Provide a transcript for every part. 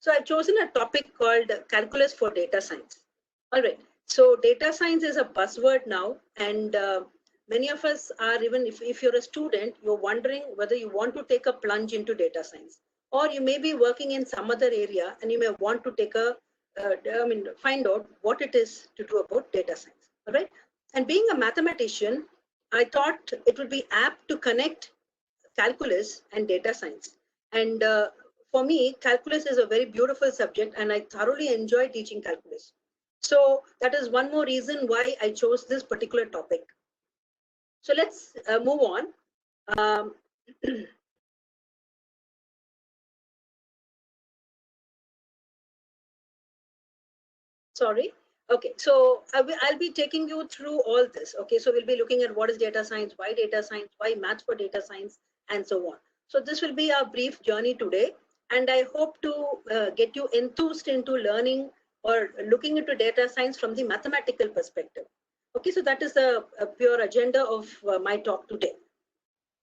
So I've chosen a topic called calculus for data science. All right. So data science is a buzzword now, and many of us are, even if you're a student, you're wondering whether you want to take a plunge into data science, or you may be working in some other area and you may want to take a, find out what it is to do about data science. All right. And being a mathematician, I thought it would be apt to connect calculus and data science. And for me, calculus is a very beautiful subject, and I thoroughly enjoy teaching calculus. So that is one more reason why I chose this particular topic. So let's move on. Sorry. Okay, so I'll be taking you through all this. Okay, so we'll be looking at what is data science, why maths for data science, and so on. So this will be our brief journey today, and I hope to get you enthused into learning or looking into data science from the mathematical perspective. Okay, so that is a pure agenda of my talk today.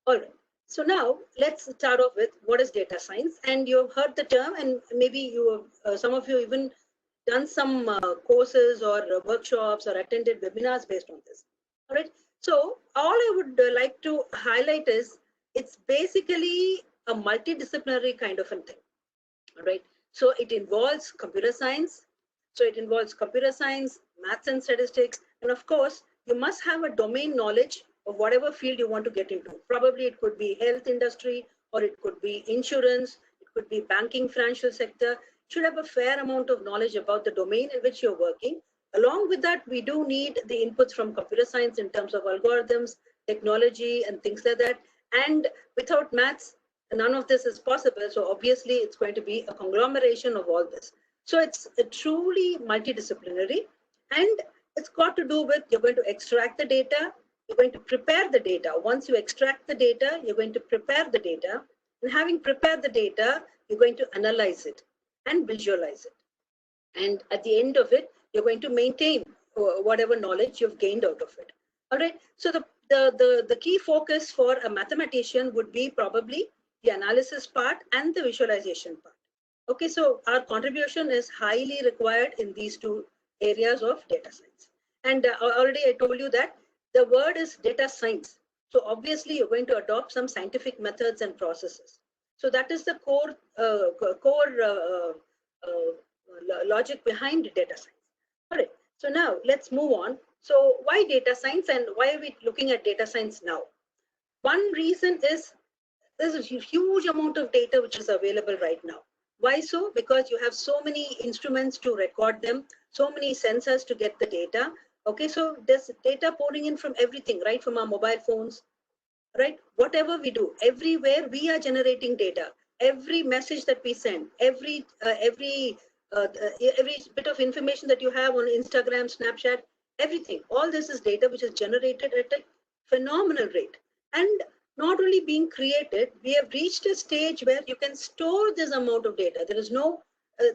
All right. So now let's start off with what is data science, and you've heard the term, and maybe you some of you even done some courses or workshops or attended webinars based on this. All right. So all I would like to highlight is it's basically a multidisciplinary kind of a thing. All right. So it involves computer science. So it involves computer science, maths and statistics, and of course, you must have a domain knowledge of whatever field you want to get into. Probably it could be health industry, or it could be insurance, it could be banking, financial sector. Should have a fair amount of knowledge about the domain in which you're working. Along with that, we do need the inputs from computer science in terms of algorithms, technology, and things like that. And without maths, none of this is possible. So obviously, it's going to be a conglomeration of all this. So it's a truly multidisciplinary, and it's got to do with you're going to extract the data, you're going to prepare the data. Once you extract the data, you're going to prepare the data. And having prepared the data, you're going to analyze it and visualize it. And at the end of it, you're going to maintain whatever knowledge you've gained out of it. All right. So the key focus for a mathematician would be probably the analysis part and the visualization part. Okay, so our contribution is highly required in these two areas of data science. And already I told you that the word is data science. So obviously you're going to adopt some scientific methods and processes. So that is the core logic behind data science. All right, so now let's move on. So why data science, and why are we looking at data science now? One reason is there's a huge amount of data which is available right now. Why so? Because you have so many instruments to record them, so many sensors to get the data. Okay, so there's data pouring in from everything, right? From our mobile phones, right? Whatever we do, everywhere we are generating data. Every message that we send, every bit of information that you have on Instagram, Snapchat, everything, all this is data which is generated at a phenomenal rate. And not only being created, we have reached a stage where you can store this amount of data. There is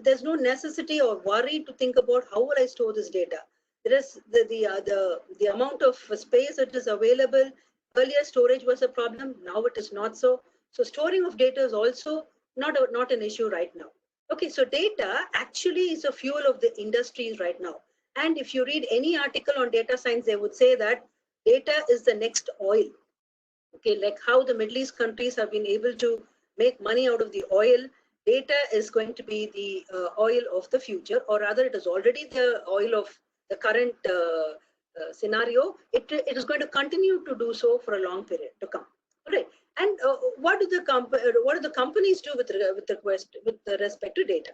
there's no necessity or worry to think about how will I store this data. There is the amount of space that is available. Earlier, storage was a problem. Now it is not so. So storing of data is also not an issue right now. Okay, so data actually is a fuel of the industries right now. And if you read any article on data science, they would say that data is the next oil. Okay, like how the Middle East countries have been able to make money out of the oil, data is going to be the oil of the future, or rather it is already the oil of the current scenario. It is going to continue to do so for a long period to come. All right. And what do the companies do with respect to data?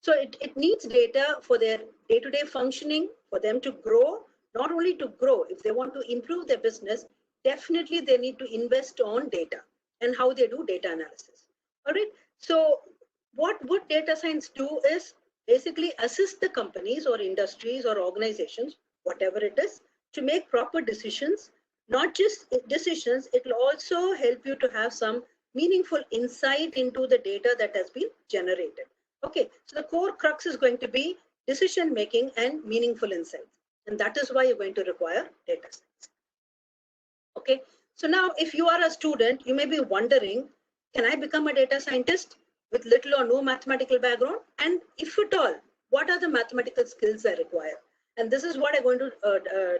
So it needs data for their day-to-day functioning, for them to grow, not only to grow, if they want to improve their business, definitely they need to invest on data and how they do data analysis. All right. So what would data science do is basically assist the companies or industries or organizations, whatever it is, to make proper decisions. Not just decisions, it will also help you to have some meaningful insight into the data that has been generated. Okay, so the core crux is going to be decision making and meaningful insight. And that is why you're going to require data science. Okay, so now if you are a student, you may be wondering, can I become a data scientist? with little or no mathematical background? And if at all, what are the mathematical skills I require? And this is what I'm going to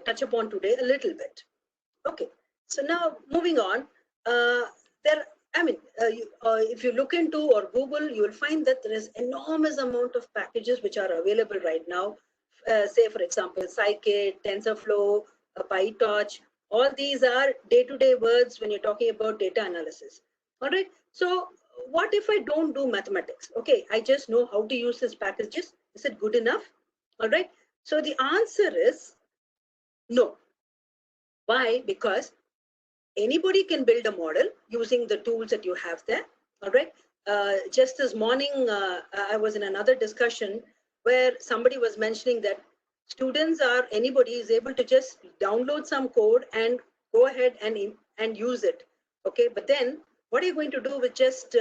touch upon today a little bit. Okay, so now moving on, if you look into or Google, you will find that there is enormous amount of packages which are available right now. Say, for example, Scikit, TensorFlow, PyTorch. All these are day-to-day words when you're talking about data analysis. All right. So what if I don't do mathematics? Okay, I just know how to use these packages. Is it good enough? All right. So the answer is no. Why? Because anybody can build a model using the tools that you have there. All right. Just this morning, I was in another discussion where somebody was mentioning that students or anybody is able to just download some code and go ahead and use it. Okay. But then what are you going to do with just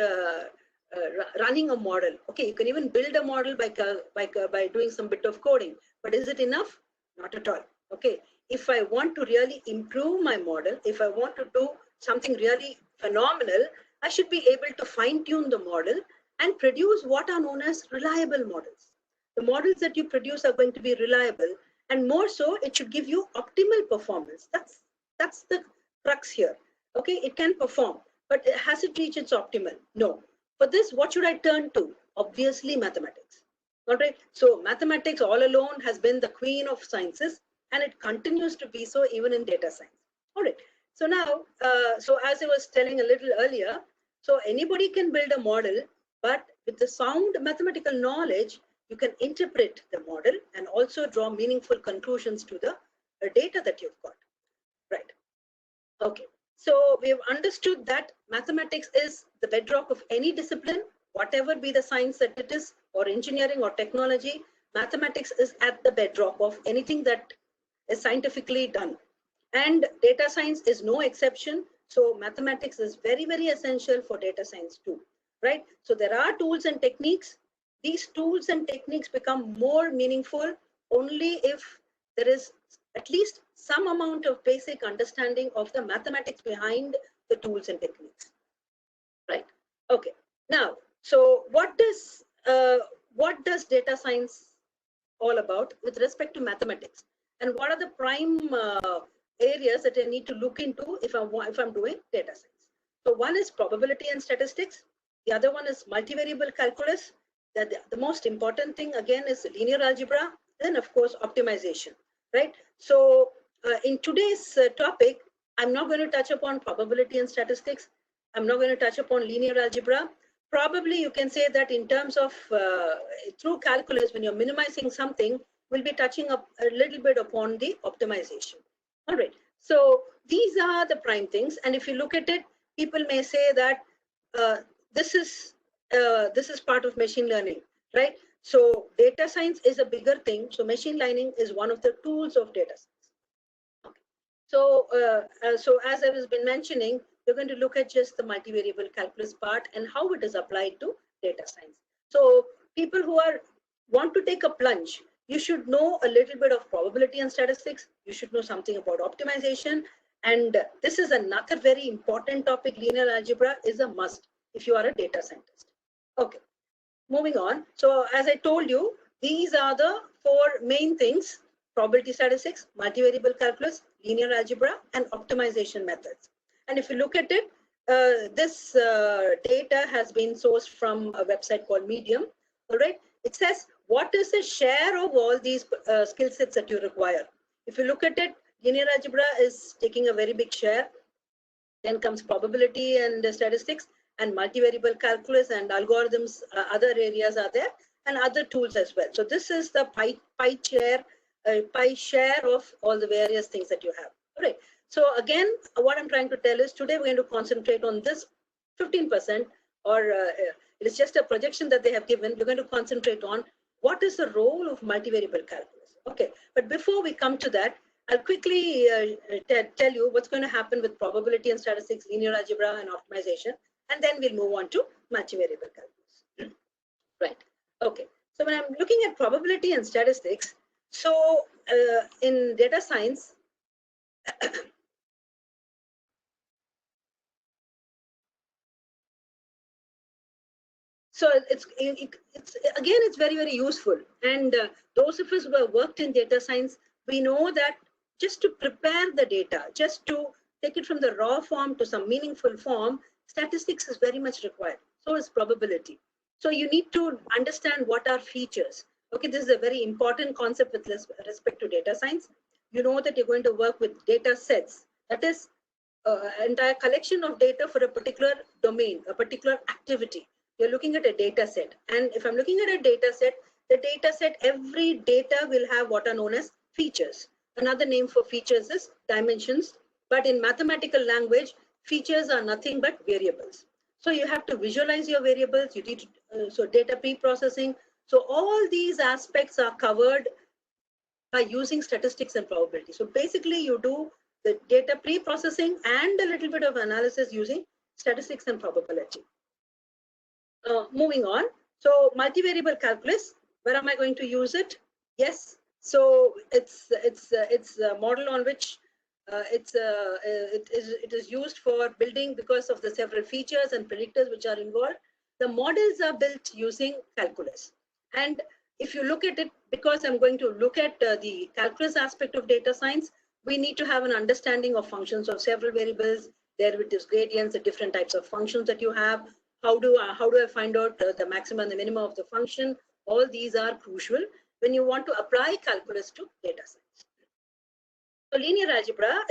running a model? Okay. You can even build a model by doing some bit of coding, but is it enough? Not at all. Okay. If I want to really improve my model, if I want to do something really phenomenal, I should be able to fine tune the model and produce what are known as reliable models. The models that you produce are going to be reliable, and more so, it should give you optimal performance. That's the crux here. Okay, it can perform, but has it reached its optimal? No. For this, what should I turn to? Obviously, mathematics. All right. So mathematics all alone has been the queen of sciences, and it continues to be so even in data science. All right. So now, so as I was telling a little earlier, so anybody can build a model, but with the sound mathematical knowledge, you can interpret the model and also draw meaningful conclusions to the data that you've got. Right. Okay. So we have understood that mathematics is the bedrock of any discipline, whatever be the science that it is, or engineering or technology. Mathematics is at the bedrock of anything that is scientifically done. And data science is no exception. So mathematics is very, very essential for data science too, right? So there are tools and techniques. These tools and techniques become more meaningful only if there is at least some amount of basic understanding of the mathematics behind the tools and techniques, right? Okay. Now, so what does data science all about with respect to mathematics, and what are the prime areas that I need to look into if I'm doing data science? So one is probability and statistics. The other one is multivariable calculus. The most important thing again is linear algebra. Then of course optimization, right? So in today's topic, I'm not going to touch upon probability and statistics. I'm not going to touch upon linear algebra. Probably you can say that in terms of through calculus, when you're minimizing something, we'll be touching up a little bit upon the optimization. All right. So these are the prime things. And if you look at it, people may say that this is part of machine learning, right? So data science is a bigger thing. So machine learning is one of the tools of data science. Okay. So so as I was been mentioning, we're going to look at just the multivariable calculus part and how it is applied to data science. So people who want to take a plunge, you should know a little bit of probability and statistics. You should know something about optimization. And this is another very important topic. Linear algebra is a must if you are a data scientist. Okay, moving on. So as I told you, these are the four main things: probability statistics, multivariable calculus, linear algebra, and optimization methods. And if you look at it, this data has been sourced from a website called Medium. All right. It says, what is the share of all these skill sets that you require? If you look at it, linear algebra is taking a very big share. Then comes probability and statistics, and multivariable calculus and algorithms. Other areas are there, and other tools as well. So this is the pie share of all the various things that you have. All right. So again, what I'm trying to tell is today we're going to concentrate on this 15%, or it is just a projection that they have given. We're going to concentrate on what is the role of multivariable calculus. Okay, but before we come to that, I'll quickly tell you what's going to happen with probability and statistics, linear algebra, and optimization, and then we'll move on to multivariable calculus. Right. Okay. So when I'm looking at probability and statistics, so in data science, So it's very, very useful. And those of us who have worked in data science, we know that just to prepare the data, just to take it from the raw form to some meaningful form, statistics is very much required. So is probability. So you need to understand what are features. Okay, this is a very important concept with respect to data science. You know that you're going to work with data sets. That is entire collection of data for a particular domain, a particular activity. You're looking at a data set. And if I'm looking at a data set, the data set, every data will have what are known as features. Another name for features is dimensions. But in mathematical language, features are nothing but variables. So you have to visualize your variables. You need to, so data pre-processing. So all these aspects are covered by using statistics and probability. So basically you do the data pre-processing and a little bit of analysis using statistics and probability. Moving on. So multivariable calculus, where am I going to use it? Yes. So it's a model on which it is used for building because of the several features and predictors which are involved. The models are built using calculus. And if you look at it, because I'm going to look at the calculus aspect of data science, we need to have an understanding of functions of several variables, derivatives, gradients, the different types of functions that you have. How do I find out the maximum and the minimum of the function? All these are crucial when you want to apply calculus to data science. So linear algebra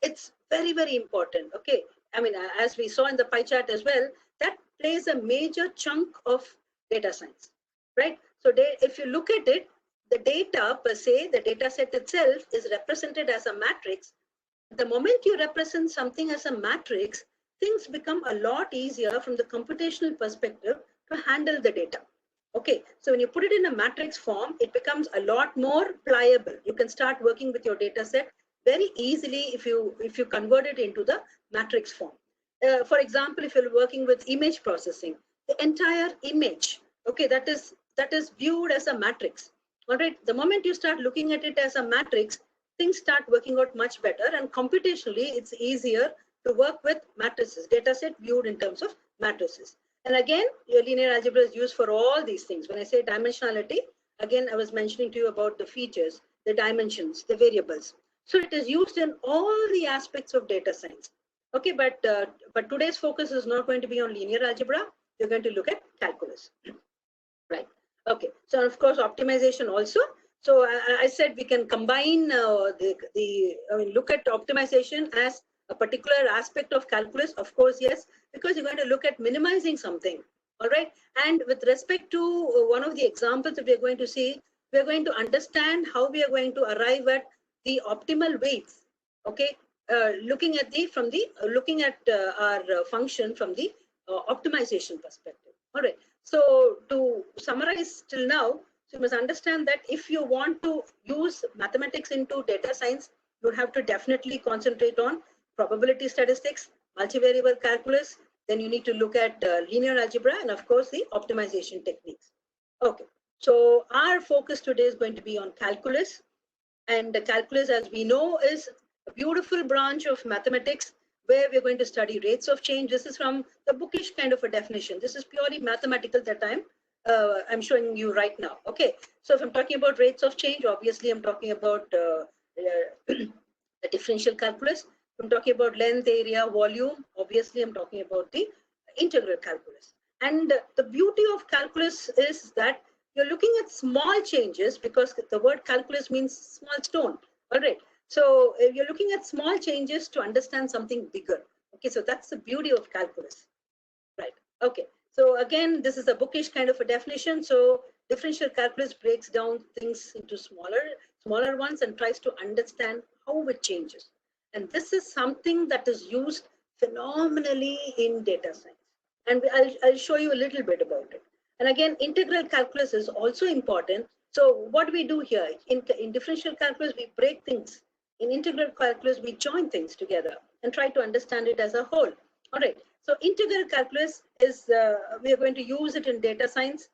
it's very, very important. Okay, I mean, as we saw in the pie chart as well, that plays a major chunk of data science, right? So if you look at it, the data per se, the data set itself is represented as a matrix. The moment you represent something as a matrix, things become a lot easier from the computational perspective to handle the data. Okay, so when you put it in a matrix form, it becomes a lot more pliable. You can start working with your data set very easily if you convert it into the matrix form. For example, if you're working with image processing, the entire image, okay, that is viewed as a matrix. All right, the moment you start looking at it as a matrix, things start working out much better, and computationally it's easier to work with matrices, data set viewed in terms of matrices. And again, your linear algebra is used for all these things. When I say dimensionality, again, I was mentioning to you about the features, the dimensions, the variables. So it is used in all the aspects of data science. Okay, but today's focus is not going to be on linear algebra. We're going to look at calculus. Right. Okay. So of course, optimization also. So I said we can combine look at optimization as a particular aspect of calculus. Of course, yes, because you're going to look at minimizing something. All right. And with respect to one of the examples that we're going to see, we're going to understand how we are going to arrive at the optimal weights. Okay. Looking at our function from the optimization perspective. All right. So to summarize till now, so you must understand that if you want to use mathematics into data science, you have to definitely concentrate on probability statistics, multivariable calculus. Then you need to look at linear algebra and of course the optimization techniques. Okay, so our focus today is going to be on calculus. And the calculus, as we know, is a beautiful branch of mathematics where we're going to study rates of change. This is from the bookish kind of a definition. This is purely mathematical that I'm showing you right now. Okay, so if I'm talking about rates of change, obviously I'm talking about the differential calculus. If I'm talking about length, area, volume, obviously I'm talking about the integral calculus. And the beauty of calculus is that you're looking at small changes, because the word calculus means small stone. All right. So you're looking at small changes to understand something bigger. Okay, so that's the beauty of calculus, right? Okay, so again, this is a bookish kind of a definition. So differential calculus breaks down things into smaller ones and tries to understand how it changes. And this is something that is used phenomenally in data science. And I'll show you a little bit about it. And again, integral calculus is also important. So what do we do here? In differential calculus, we break things. In integral calculus, we join things together and try to understand it as a whole. All right. So integral calculus is, we are going to use it in data science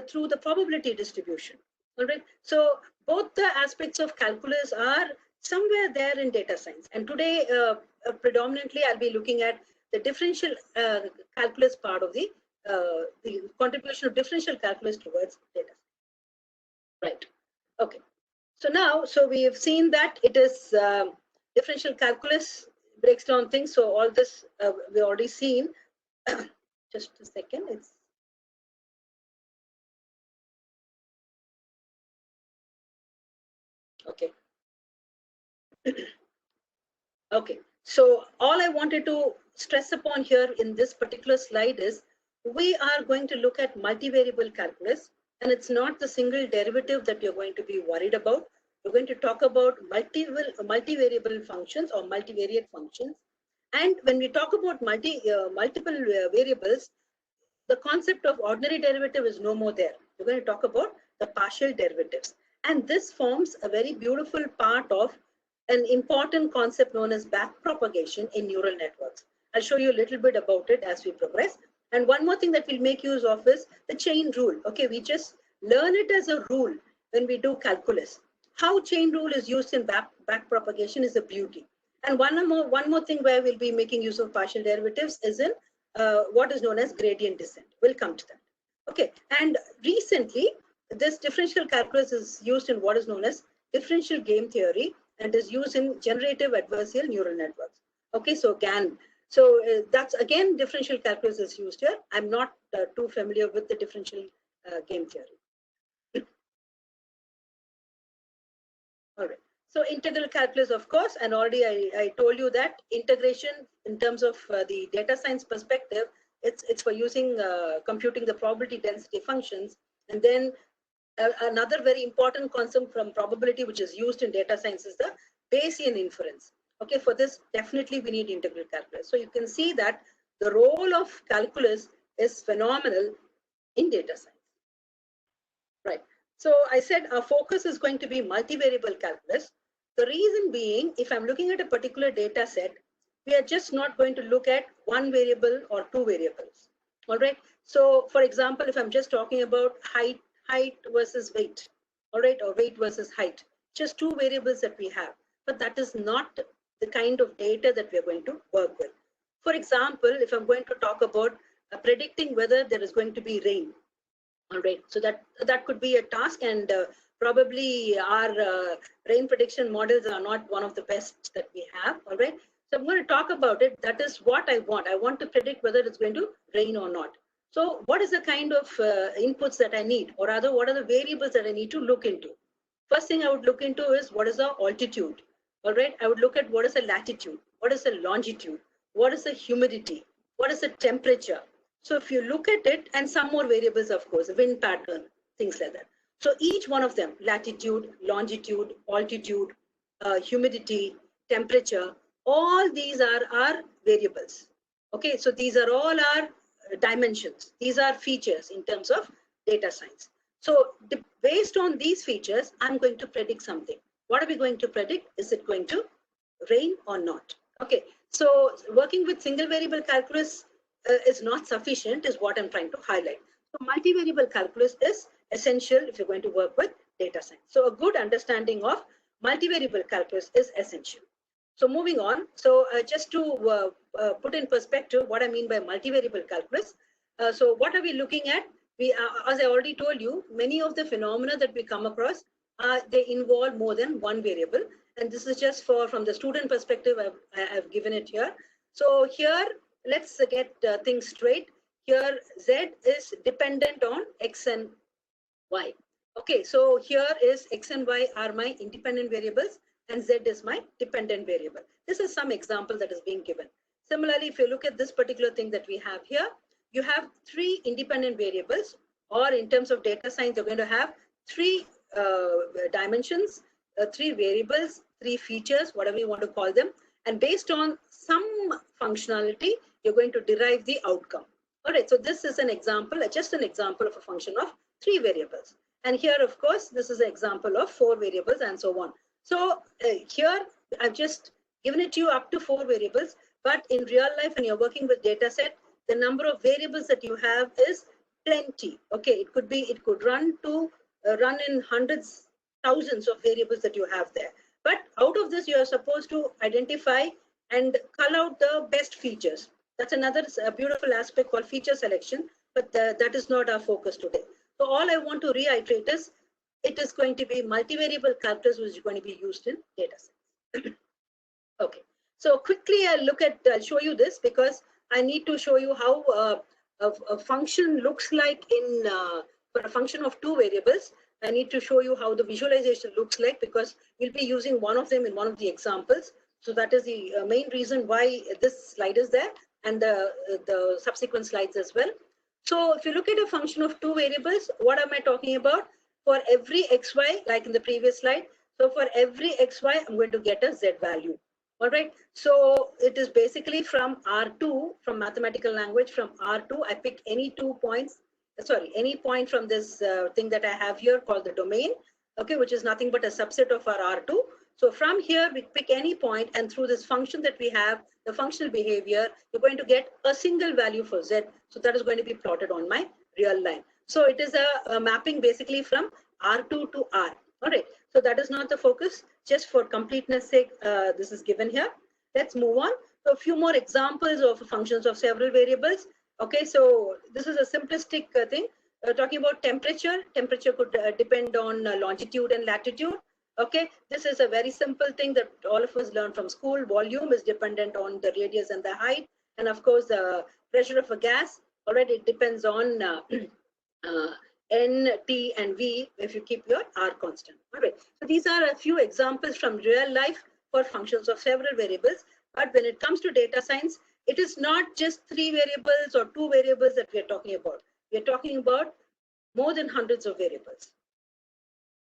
through the probability distribution. All right. So both the aspects of calculus are somewhere there in data science. And today, predominantly, I'll be looking at the differential calculus part of the the contribution of differential calculus towards data. Right. Okay. So now, so we have seen that it is differential calculus breaks down things. So all this we already seen. Just a second. It's okay. Okay. So all I wanted to stress upon here in this particular slide is we are going to look at multivariable calculus, and it's not the single derivative that you're going to be worried about. We're going to talk about multivariable functions or multivariate functions. And when we talk about multiple variables, the concept of ordinary derivative is no more there. We're going to talk about the partial derivatives. And this forms a very beautiful part of an important concept known as backpropagation in neural networks. I'll show you a little bit about it as we progress. And one more thing that we'll make use of is the chain rule. Okay, we just learn it as a rule when we do calculus. How chain rule is used in backpropagation is a beauty. And one more thing where we'll be making use of partial derivatives is in what is known as gradient descent. We'll come to that. Okay, and recently this differential calculus is used in what is known as differential game theory and is used in generative adversarial neural networks. Okay, so GAN. So that's again differential calculus is used here. I'm not too familiar with the differential game theory. All right. So integral calculus, of course, and already I told you that integration in terms of the data science perspective, it's for using computing the probability density functions. And then another very important concept from probability, which is used in data science, is the Bayesian inference. Okay, for this, definitely we need integral calculus. So you can see that the role of calculus is phenomenal in data science. Right. So I said our focus is going to be multivariable calculus. The reason being, if I'm looking at a particular data set, we are just not going to look at one variable or two variables. All right. So for example, if I'm just talking about height versus weight, all right, or weight versus height, just two variables that we have, but that is not the kind of data that we're going to work with. For example, if I'm going to talk about predicting whether there is going to be rain, all right, so that could be a task, and probably our rain prediction models are not one of the best that we have. All right, so I'm going to talk about it. That is what I want. I want to predict whether it's going to rain or not. So what is the kind of inputs that I need, or rather what are the variables that I need to look into? First thing I would look into is what is the altitude. All right, I would look at what is the latitude, what is the longitude, what is the humidity, what is the temperature. So if you look at it, and some more variables, of course, wind pattern, things like that. So each one of them, latitude, longitude, altitude, humidity, temperature, all these are our variables. Okay, so these are all our dimensions. These are features in terms of data science. So based on these features, I'm going to predict something. What are we going to predict? Is it going to rain or not? Okay, so working with single variable calculus is not sufficient, is what I'm trying to highlight. So multivariable calculus is essential if you're going to work with data science. So a good understanding of multivariable calculus is essential. So moving on, so just to put in perspective what I mean by multivariable calculus. So what are we looking at? We, as I already told you, many of the phenomena that we come across, they involve more than one variable. And this is just from the student perspective, I've given it here. So here, let's get things straight. Here, Z is dependent on X and Y. Okay, so here is X and Y are my independent variables, and Z is my dependent variable. This is some example that is being given. Similarly, if you look at this particular thing that we have here, you have three independent variables, or in terms of data science, you're going to have three dimensions, three variables, three features, whatever you want to call them. And based on some functionality, you're going to derive the outcome. All right, so this is an example, just an example of a function of three variables. And here, of course, this is an example of four variables and so on. So here, I've just given it to you up to four variables, but in real life, when you're working with data set, the number of variables that you have is plenty. Okay, it could run in hundreds, thousands of variables that you have there. But out of this, you are supposed to identify and cull out the best features. That's another beautiful aspect called feature selection, but that is not our focus today. So all I want to reiterate is it is going to be multivariable calculus which is going to be used in data science. Okay, so quickly I'll show you this because I need to show you how a function looks like in for a function of two variables. I need to show you how the visualization looks like because we'll be using one of them in one of the examples. So that is the main reason why this slide is there and the subsequent slides as well. So if you look at a function of two variables, what am I talking about? For every xy, like in the previous slide, so for every xy, I'm going to get a z value. All right, so it is basically from R2, from mathematical language, from R2, I pick any 2 points, any point from this thing that I have here called the domain, okay, which is nothing but a subset of our R2. So from here, we pick any point, and through this function that we have, the functional behavior, you're going to get a single value for z. So that is going to be plotted on my real line. So it is a mapping basically from R2 to R. All right, so that is not the focus. Just for completeness sake, this is given here. Let's move on. So a few more examples of functions of several variables. Okay, so this is a simplistic thing. Talking about temperature. Temperature could depend on longitude and latitude. Okay, this is a very simple thing that all of us learn from school. Volume is dependent on the radius and the height. And of course, the pressure of a gas, already it depends on N, T, and V if you keep your R constant. All right. So these are a few examples from real life for functions of several variables. But when it comes to data science, it is not just 3 variables or 2 variables that we are talking about. We are talking about more than hundreds of variables.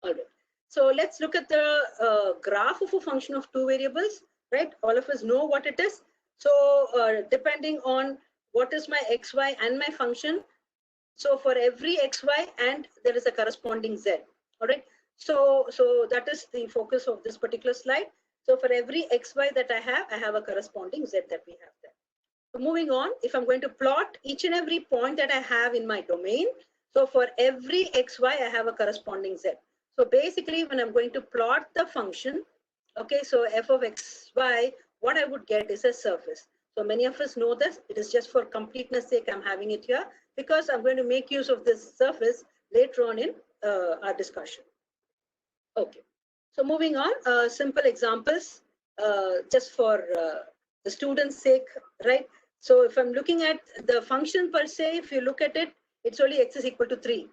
All right. So let's look at the graph of a function of 2 variables, right? All of us know what it is. So depending on what is my xy and my function, so for every xy and there is a corresponding z. All right. So that is the focus of this particular slide. So for every xy that I have a corresponding z that we have there. So moving on, if I'm going to plot each and every point that I have in my domain, so for every xy I have a corresponding z. So basically when I'm going to plot the function, okay, so f of xy, what I would get is a surface. So many of us know this. It is just for completeness sake I'm having it here because I'm going to make use of this surface later on in our discussion. Okay, so moving on, simple examples just for the students' sake, right? So if I'm looking at the function per se, if you look at it, it's only x is equal to 3.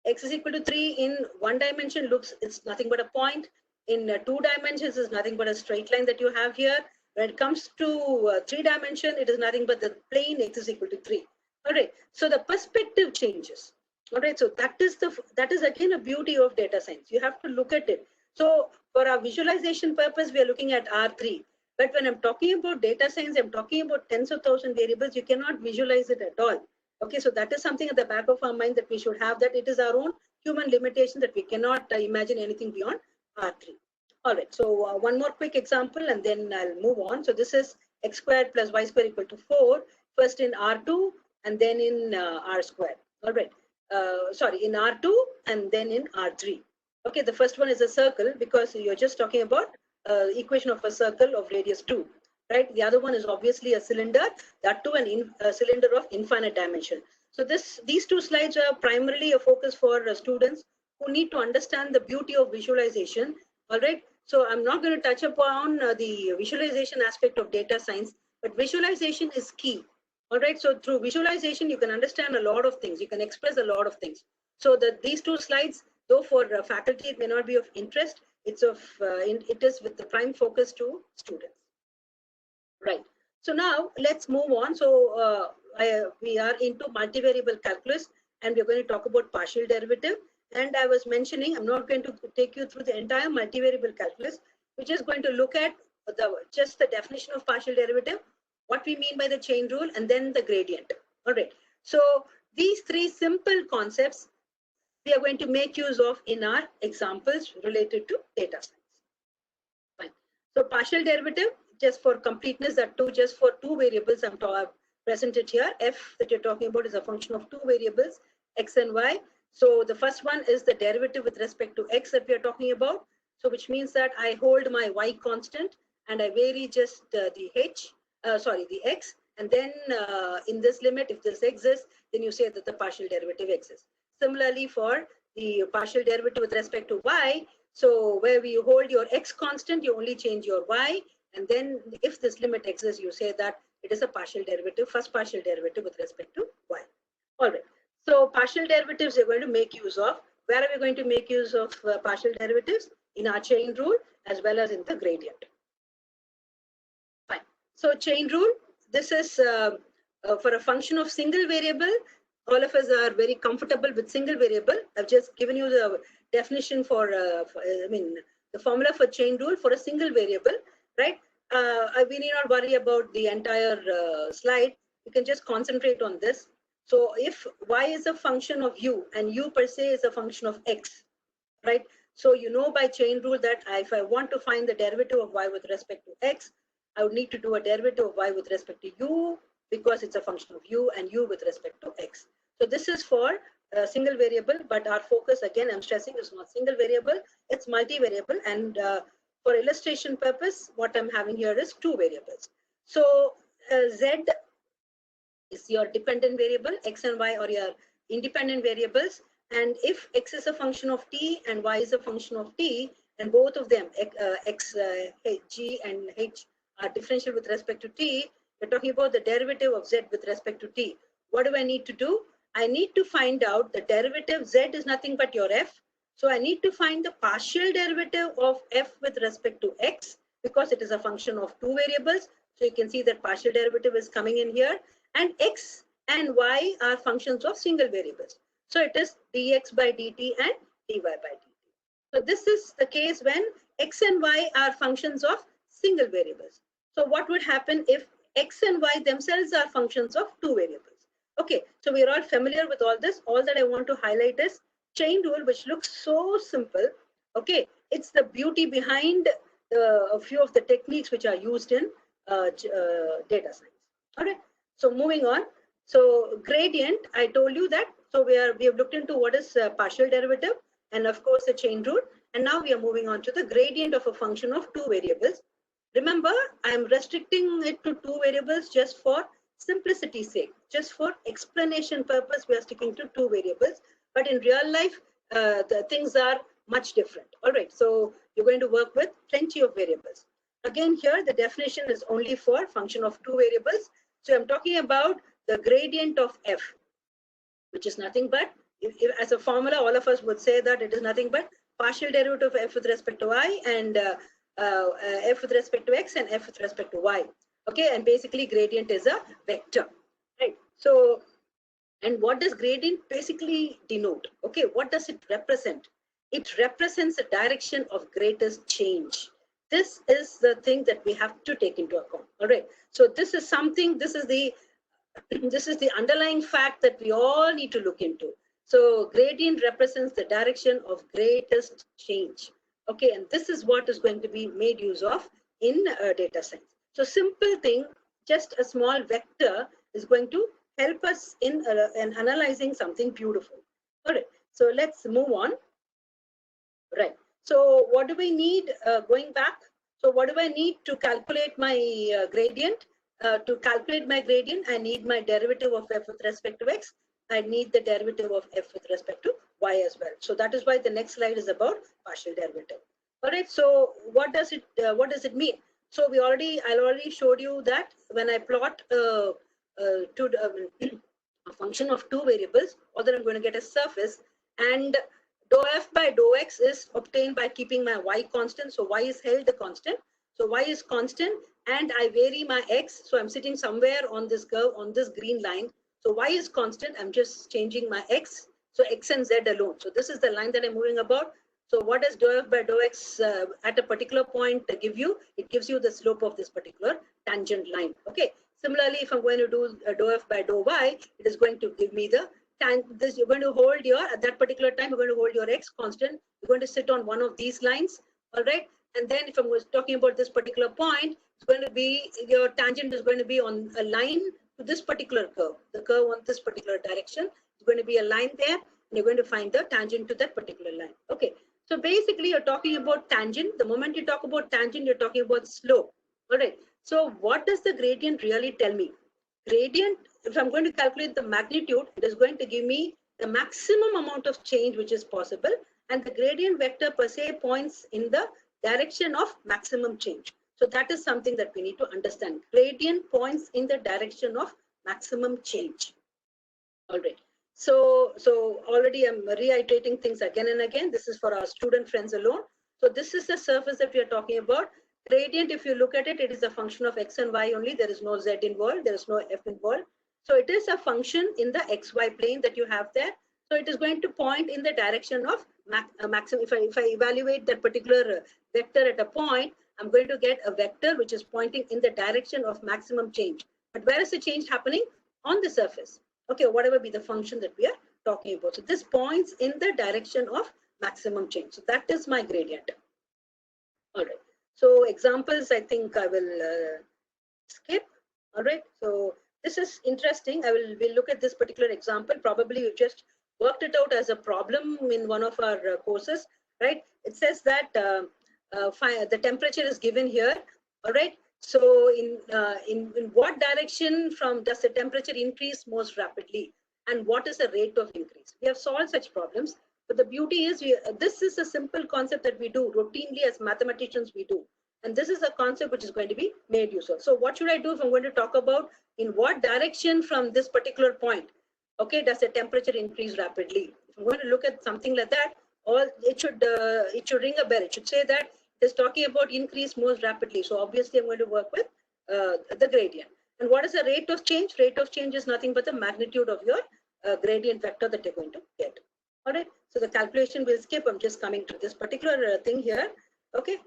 X is equal to 3 in 1 dimension it's nothing but a point. In 2 dimensions is nothing but a straight line that you have here. When it comes to 3 dimension, it is nothing but the plane x is equal to 3. All right. So the perspective changes. All right. So that is again a beauty of data science. You have to look at it. So for our visualization purpose, we are looking at R3. But when I'm talking about data science, I'm talking about tens of thousand variables. You cannot visualize it at all. Okay. So that is something at the back of our mind that we should have, that it is our own human limitation that we cannot imagine anything beyond R3. All right. So one more quick example and then I'll move on. So this is x squared plus y squared equal to 4. First in R2 and then in R squared. All right. In R2 and then in R3. Okay, the first one is a circle because you're just talking about equation of a circle of radius 2, right? The other one is obviously a cylinder, that too a cylinder of infinite dimension. So these 2 slides are primarily a focus for students who need to understand the beauty of visualization. All right, so I'm not going to touch upon the visualization aspect of data science, but visualization is key. All right, so through visualization, you can understand a lot of things. You can express a lot of things. So these 2 slides, though for faculty it may not be of interest, it is with the prime focus to students. Right. So now let's move on. So we are into multivariable calculus and we're going to talk about partial derivative. And I was mentioning, I'm not going to take you through the entire multivariable calculus. We're just going to look at just the definition of partial derivative, what we mean by the chain rule, and then the gradient. All right. So these 3 simple concepts we are going to make use of in our examples related to data science. Fine. So partial derivative, just for completeness, that too just for 2 variables I'm presented here. F that you're talking about is a function of 2 variables, x and y. So the first one is the derivative with respect to x that we are talking about. So which means that I hold my y constant and I vary just the x, And then in this limit, if this exists, then you say that the partial derivative exists. Similarly, for the partial derivative with respect to y, so where you hold your x constant, you only change your y. And then if this limit exists, you say that it is a partial derivative, first partial derivative with respect to y. All right. So partial derivatives you're going to make use of. Where are we going to make use of partial derivatives? In our chain rule as well as in the gradient. Fine. So chain rule, this is for a function of single variable. All of us are very comfortable with single variable. I've just given you the definition for the formula for chain rule for a single variable, right? We need not worry about the entire slide. You can just concentrate on this. So if y is a function of u and u per se is a function of x, right? So you know by chain rule that if I want to find the derivative of y with respect to x, I would need to do a derivative of y with respect to u because it's a function of u and u with respect to x. So this is for a single variable, but our focus, again, I'm stressing, is not single variable, it's multivariable. And for illustration purpose, what I'm having here is two variables. So z is your dependent variable, x and y are your independent variables. And if x is a function of t and y is a function of t, and both of them, g and h, are differential with respect to t, we're talking about the derivative of z with respect to t. What do I need to do? I need to find out the derivative. Z is nothing but your f. So I need to find the partial derivative of f with respect to x because it is a function of two variables. So you can see that partial derivative is coming in here. And x and y are functions of single variables. So it is dx by dt and dy by dt. So this is the case when x and y are functions of single variables. So what would happen if x and y themselves are functions of two variables? Okay, so we are all familiar with all this. All that I want to highlight is chain rule, which looks so simple. Okay, it's the beauty behind a few of the techniques which are used in data science. All right, so moving on. So gradient, I told you that. So we have looked into what is partial derivative and of course the chain rule. And now we are moving on to the gradient of a function of two variables. Remember, I'm restricting it to two variables just for simplicity's sake, just for explanation purpose, we are sticking to two variables. But in real life, the things are much different. All right, so you're going to work with plenty of variables. Again, here the definition is only for function of two variables. So I'm talking about the gradient of f, which is nothing but, as a formula, all of us would say that it is nothing but partial derivative of f with respect to y and f with respect to x and f with respect to y. Okay, and basically gradient is a vector, right? So, and what does gradient basically denote? Okay, what does it represent? It represents the direction of greatest change. This is the thing that we have to take into account. All right, so this is something, this is the underlying fact that we all need to look into. So gradient represents the direction of greatest change. Okay, and this is what is going to be made use of in data science. So simple thing, just a small vector is going to help us in analyzing something beautiful. All right, so let's move on. Right, so what do we need going back? So what do I need to calculate my gradient? To calculate my gradient, I need my derivative of f with respect to x. I need the derivative of f with respect to y as well. So that is why the next slide is about partial derivative. All right, so what does it mean? So I already showed you that when I plot a function of two variables, or that I'm going to get a surface, and dou f by dou x is obtained by keeping my y constant. So y is held the constant. So y is constant, and I vary my x. So I'm sitting somewhere on this curve, on this green line. So y is constant. I'm just changing my x. So x and z alone. So this is the line that I'm moving about. So what does dou f by dou x at a particular point give you? It gives you the slope of this particular tangent line. Okay. Similarly, if I'm going to do dou f by dou y, it is going to give me the this. You're going to hold your, at that particular time, you're going to hold your x constant. You're going to sit on one of these lines. All right. And then if I'm talking about this particular point, it's going to be, your tangent is going to be on a line to this particular curve. The curve on this particular direction is going to be a line there. And you're going to find the tangent to that particular line. Okay. So basically, you're talking about tangent. The moment you talk about tangent, you're talking about slope. All right. So what does the gradient really tell me? gradient, if I'm going to calculate the magnitude, it is going to give me the maximum amount of change which is possible, and the gradient vector per se points in the direction of maximum change. So that is something that we need to understand. Gradient points in the direction of maximum change. All right. So already I'm reiterating things again and again. This is for our student friends alone. So this is the surface that we are talking about. Gradient, if you look at it, it is a function of x and y only. There is no z involved. There is no f involved. So it is a function in the xy plane that you have there. So it is going to point in the direction of maximum. If I evaluate that particular vector at a point, I'm going to get a vector which is pointing in the direction of maximum change. But where is the change happening? On the surface. Okay, whatever be the function that we are talking about. So this points in the direction of maximum change. So that is my gradient. All right. So examples, I think I will skip. All right. So this is interesting. We'll look at this particular example. Probably you just worked it out as a problem in one of our courses, right? It says that the temperature is given here. All right. So in what direction does the temperature increase most rapidly, and what is the rate of increase? We have solved such problems, but the beauty is this is a simple concept that we do routinely as mathematicians we do, and this is a concept which is going to be made use of. So what should I do if I'm going to talk about in what direction from this particular point, okay, does the temperature increase rapidly? If I'm going to look at something like that, it should ring a bell. It should say that is talking about increase most rapidly. So obviously I'm going to work with the gradient. And what is the rate of change? Rate of change is nothing but the magnitude of your gradient vector that you're going to get. All right. So the calculation will skip. I'm just coming to this particular thing here. Okay.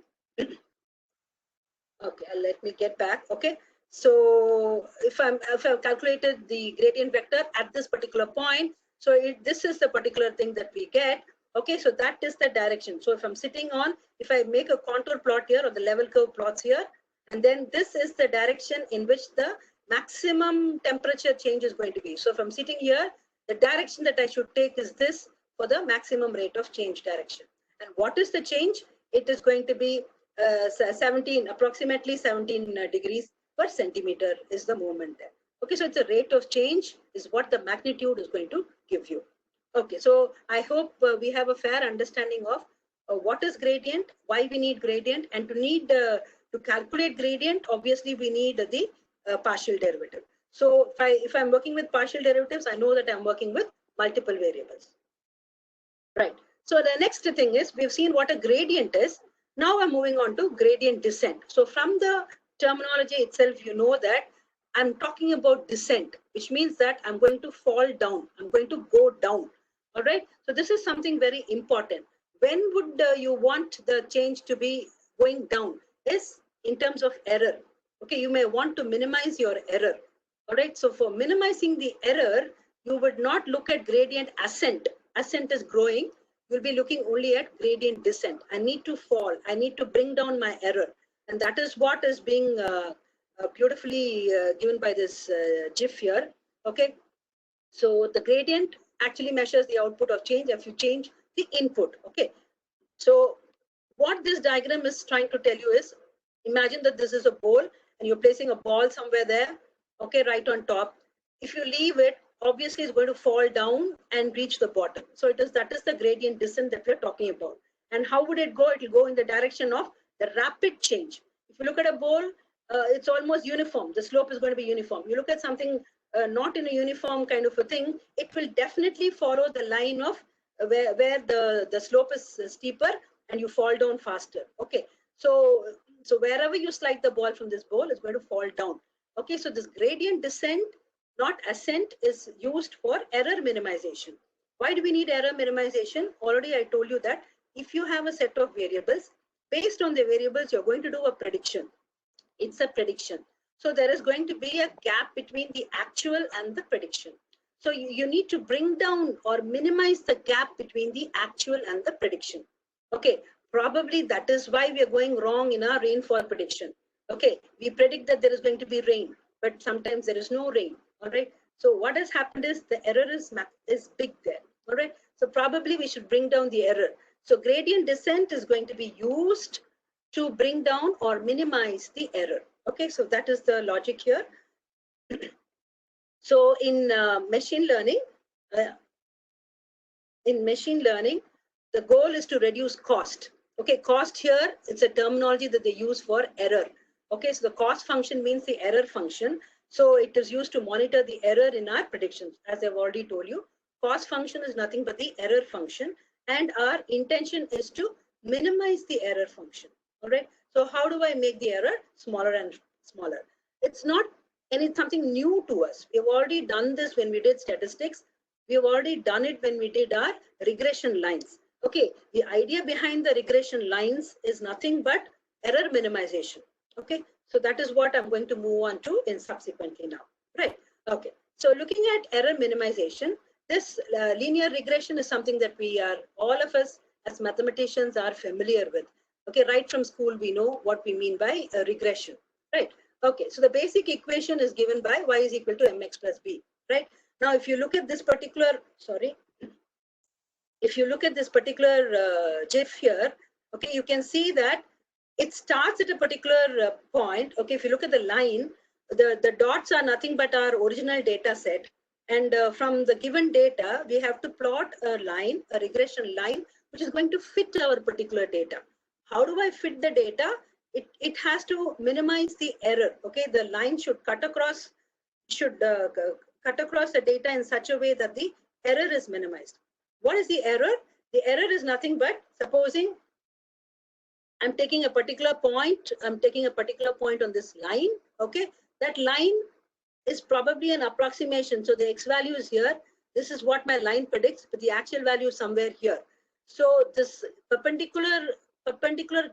Okay. Let me get back. Okay. So if I've calculated the gradient vector at this particular point, so this is the particular thing that we get. Okay, so that is the direction. So if I'm sitting on, if I make a contour plot here or the level curve plots here, and then this is the direction in which the maximum temperature change is going to be. So if I'm sitting here, the direction that I should take is this for the maximum rate of change direction. And what is the change? It is going to be approximately 17 degrees per centimeter is the movement there. Okay, so it's a rate of change is what the magnitude is going to give you. Okay, so I hope we have a fair understanding of what is gradient, why we need gradient, and to calculate gradient, obviously we need the partial derivative. So if I'm working with partial derivatives, I know that I'm working with multiple variables. Right. So the next thing is we've seen what a gradient is. Now I'm moving on to gradient descent. So from the terminology itself, you know that I'm talking about descent, which means that I'm going to fall down. I'm going to go down. All right. So this is something very important. When would you want the change to be going down? Is in terms of error. Okay. You may want to minimize your error. All right. So for minimizing the error, you would not look at gradient ascent. Ascent is growing. You'll be looking only at gradient descent. I need to fall. I need to bring down my error. And that is what is being beautifully given by this GIF here. Okay. So the gradient actually measures the output of change if you change the input. Okay. So what this diagram is trying to tell you is, imagine that this is a bowl and you're placing a ball somewhere there. Okay, right on top. If you leave it, obviously it's going to fall down and reach the bottom. So that is the gradient descent that we're talking about. And how would it go? It will go in the direction of the rapid change. If you look at a bowl, it's almost uniform. The slope is going to be uniform. You look at something not in a uniform kind of a thing, it will definitely follow the line of where the slope is steeper and you fall down faster. Okay, so wherever you slide the ball from this bowl, it's going to fall down. Okay, so this gradient descent, not ascent, is used for error minimization. Why do we need error minimization? Already I told you that if you have a set of variables, based on the variables, you're going to do a prediction. It's a prediction. So there is going to be a gap between the actual and the prediction. So you need to bring down or minimize the gap between the actual and the prediction. Okay, probably that is why we are going wrong in our rainfall prediction. Okay, we predict that there is going to be rain, but sometimes there is no rain. All right. So what has happened is the error is big there. All right. So probably we should bring down the error. So gradient descent is going to be used to bring down or minimize the error. Okay. So that is the logic here. So machine learning, uh, the goal is to reduce cost. Okay, cost here, it's a terminology that they use for error. Okay, so the cost function means the error function. So it is used to monitor the error in our predictions. As I've already told you, cost function is nothing but the error function. And our intention is to minimize the error function. All right. So how do I make the error smaller and smaller? It's not something new to us. We've already done this when we did statistics. We've already done it when we did our regression lines. Okay, the idea behind the regression lines is nothing but error minimization. Okay, so that is what I'm going to move on to in subsequently now. Right. Okay, so looking at error minimization, this linear regression is something that all of us as mathematicians are familiar with. Okay, right from school we know what we mean by regression. Right. Okay, so the basic equation is given by y is equal to mx plus b. Right. Now, if you look at this particular, if you look at this particular GIF here, okay, you can see that it starts at a particular point. Okay, if you look at the line, the dots are nothing but our original data set. And from the given data, we have to plot a line, a regression line, which is going to fit our particular data. How do I fit the data? It has to minimize the error. Okay, the line should cut across the data in such a way that the error is minimized. What is the error? The error is nothing but, supposing I'm taking a particular point on this line. Okay, that line is probably an approximation. So the x value is here. This is what my line predicts, but the actual value is somewhere here. So this perpendicular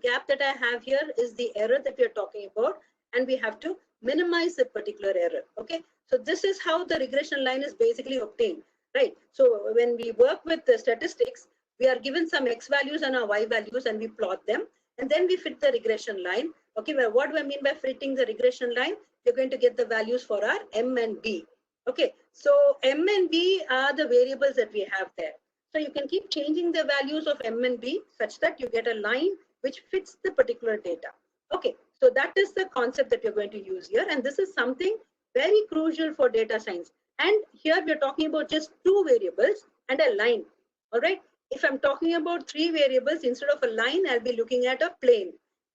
gap that I have here is the error that we are talking about, and we have to minimize the particular error. Okay, so this is how the regression line is basically obtained, right? So when we work with the statistics, we are given some x values and our y values, and we plot them, and then we fit the regression line. Okay, well, what do I mean by fitting the regression line? We're going to get the values for our m and b. Okay, so m and b are the variables that we have there. So you can keep changing the values of m and b such that you get a line which fits the particular data. Okay, so that is the concept that you're going to use here. And this is something very crucial for data science. And here we're talking about just two variables and a line. All right. If I'm talking about three variables, instead of a line, I'll be looking at a plane.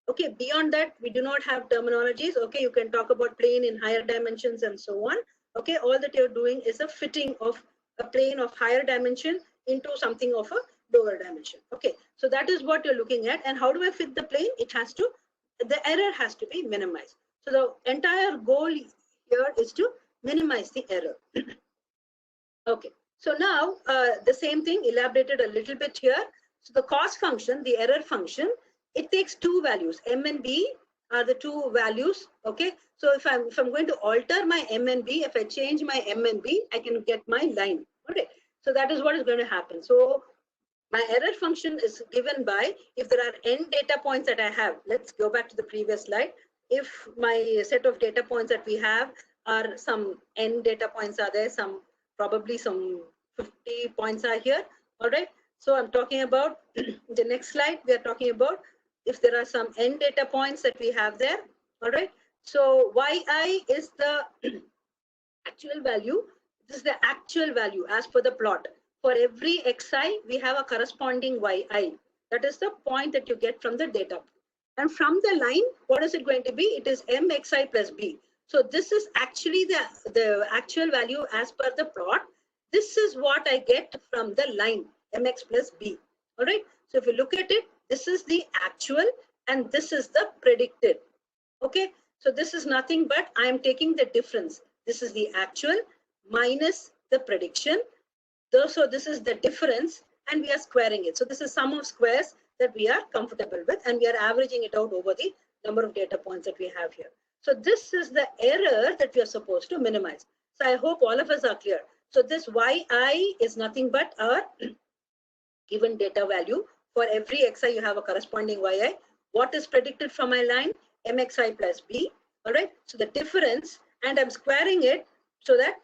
Okay, beyond that, we do not have terminologies. Okay, you can talk about plane in higher dimensions and so on. Okay, all that you're doing is a fitting of a plane of higher dimension into something of a lower dimension. Okay, so that is what you're looking at. And how do I fit the plane? The error has to be minimized. So the entire goal here is to minimize the error. Okay, so now the same thing elaborated a little bit here. So the cost function, the error function, it takes two values. M and B are the two values. Okay, so if I'm going to alter my M and B, if I change my M and B, I can get my line. Okay, so that is what is going to happen. So my error function is given by, if there are n data points that I have. Let's go back to the previous slide. If my set of data points that we have are some n data points are there, probably some 50 points are here. All right. So I'm talking about the next slide. We are talking about if there are some n data points that we have there. All right. So yi is the actual value. This is the actual value as per the plot. For every xi, we have a corresponding yi. That is the point that you get from the data. And from the line, what is it going to be? It is mxi plus b. So this is actually the actual value as per the plot. This is what I get from the line mx plus b. All right. So if you look at it, this is the actual and this is the predicted. Okay. So this is nothing but I am taking the difference. This is the actual minus the prediction. So this is the difference and we are squaring it. So this is sum of squares that we are comfortable with, and we are averaging it out over the number of data points that we have here. So this is the error that we are supposed to minimize. So I hope all of us are clear. So this yi is nothing but our given data value. For every xi, you have a corresponding yi. What is predicted from my line? mxi plus b. All right. So the difference, and I'm squaring it so that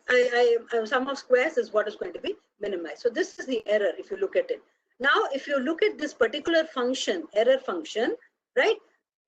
sum of squares is what is going to be minimized. So this is the error if you look at it. Now, if you look at this particular function, error function, right?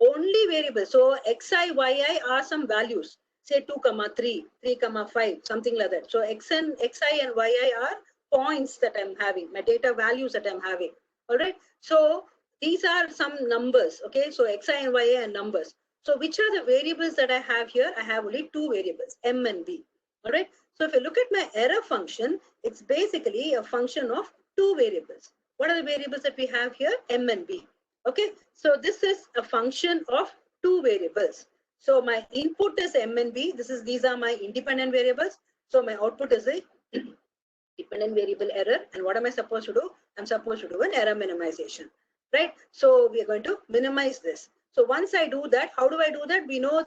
Only variables. So xi, yi are some values. say 2 comma 3, 3 comma 5, something like that. So xi and yi are points that I'm having, my data values that I'm having. All right. So these are some numbers. Okay. So xi and yi are numbers. So which are the variables that I have here? I have only two variables, m and b. All right. So if you look at my error function, it's basically a function of two variables. What are the variables that we have here? M and b. Okay. So this is a function of two variables. So my input is m and b. These are my independent variables. So my output is a dependent variable error. And what am I supposed to do? I'm supposed to do an error minimization, right? So we are going to minimize this. So once I do that, how do I do that? We know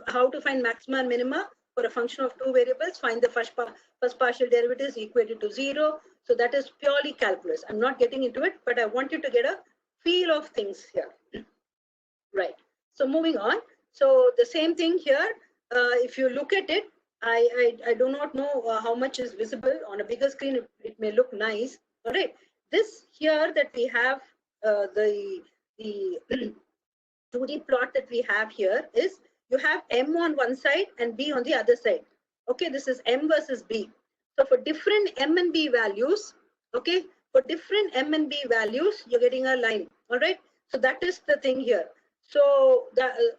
how to find maxima and minima for a function of two variables. Find the first partial derivatives equated to 0. So that is purely calculus. I'm not getting into it, but I want you to get a feel of things here, right? So moving on. So the same thing here. If you look at it, I do not know how much is visible on a bigger screen. It may look nice. All right. This here that we have the 2D plot that we have here is you have M on one side and B on the other side. Okay, this is M versus B. So for different M and B values, okay, for different M and B values, you're getting a line. All right. So that is the thing here. So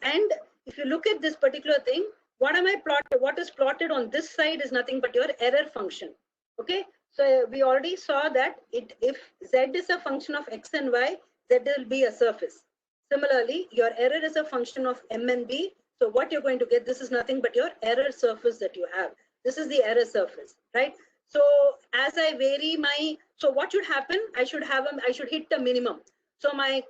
and if you look at this particular thing, what is plotted on this side is nothing but your error function. Okay. So we already saw that if Z is a function of X and Y, Z will be a surface. Similarly, your error is a function of M and B. So what you're going to get, this is nothing but your error surface that you have. This is the error surface, right? So as I vary so what should happen? I should hit the minimum. So my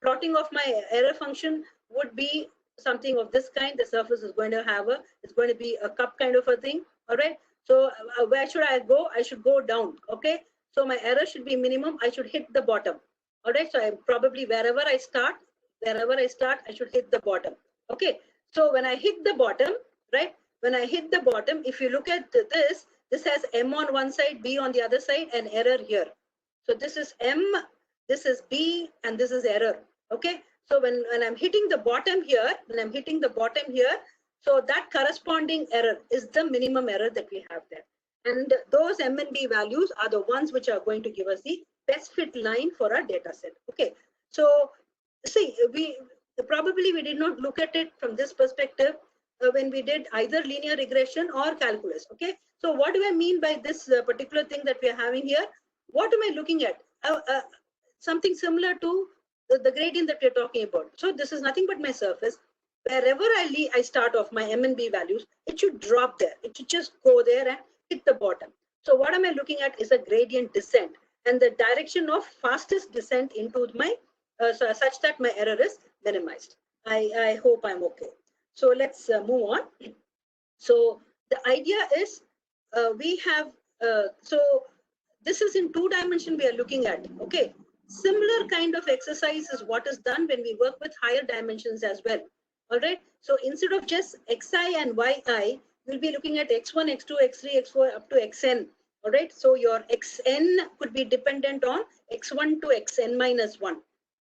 plotting of my error function would be something of this kind. The surface is going to it's going to be a cup kind of a thing. All right. So where should I go? I should go down. Okay. So my error should be minimum. I should hit the bottom. All right. So I probably wherever I start, I should hit the bottom. Okay. So when I hit the bottom, right? When I hit the bottom, if you look at this has M on one side, B on the other side, and error here. So this is M, this is B, and this is error. Okay. So when I'm hitting the bottom here, so that corresponding error is the minimum error that we have there. And those M and B values are the ones which are going to give us the best fit line for our data set. Okay. So see, we did not look at it from this perspective when we did either linear regression or calculus. Okay. So what do I mean by this particular thing that we are having here? What am I looking at? Something similar to the gradient that we're talking about. So this is nothing but my surface. Wherever I start off my M and B values, it should drop there. It should just go there and hit the bottom. So what am I looking at is a gradient descent and the direction of fastest descent into my such that my error is minimized. I hope I'm okay. So let's move on. So the idea is we have so this is in 2 dimension we are looking at. Okay. Similar kind of exercise is what is done when we work with higher dimensions as well. All right. So instead of just xi and yi, we'll be looking at x1, x2, x3, x4 up to xn. All right. So your xn could be dependent on x1 to xn minus 1.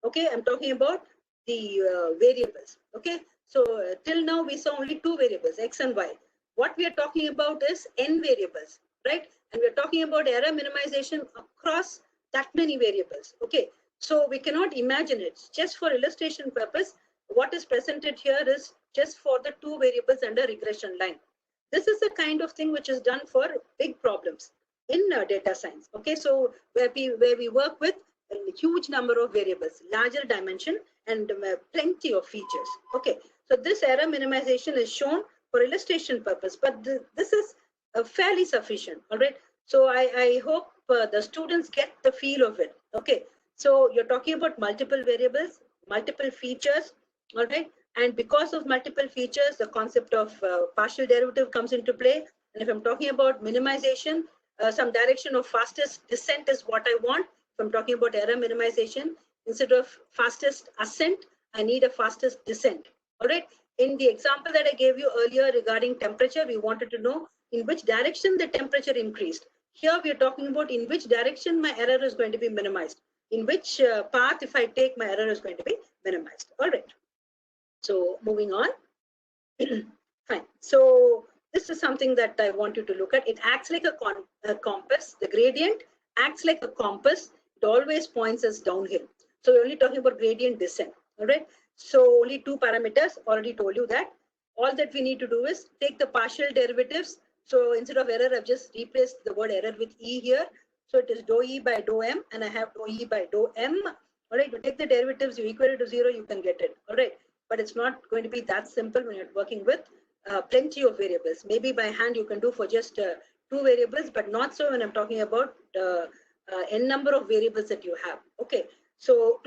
Okay. I'm talking about the variables. Okay. So till now we saw only 2 variables, x and y. What we are talking about is n variables, right? And we're talking about error minimization across that many variables. Okay, so we cannot imagine it. Just for illustration purpose, what is presented here is just for the 2 variables under regression line. This is the kind of thing which is done for big problems in data science. Okay, so where we work with a huge number of variables, larger dimension, and plenty of features. Okay, so this error minimization is shown for illustration purpose, but this is fairly sufficient. All right. So I hope the students get the feel of it. Okay. So you're talking about multiple variables, multiple features. All right. And because of multiple features, the concept of partial derivative comes into play. And if I'm talking about minimization, some direction of fastest descent is what I want. If I'm talking about error minimization, instead of fastest ascent, I need a fastest descent. All right. In the example that I gave you earlier regarding temperature, we wanted to know in which direction the temperature increased. Here we are talking about in which direction my error is going to be minimized. In which path, if I take, my error is going to be minimized. All right. So moving on. Fine. So this is something that I want you to look at. It acts like a compass. The gradient acts like a compass. It always points us downhill. So we're only talking about gradient descent. All right. So only two parameters. Already told you that. All that we need to do is take the partial derivatives. So instead of error, I've just replaced the word error with E here. So it is dou E by dou M, and I have dou E by dou M. All right. You take the derivatives, you equal it to 0, you can get it. All right. But it's not going to be that simple when you're working with plenty of variables. Maybe by hand you can do for just two variables, but not so when I'm talking about n number of variables that you have. Okay, so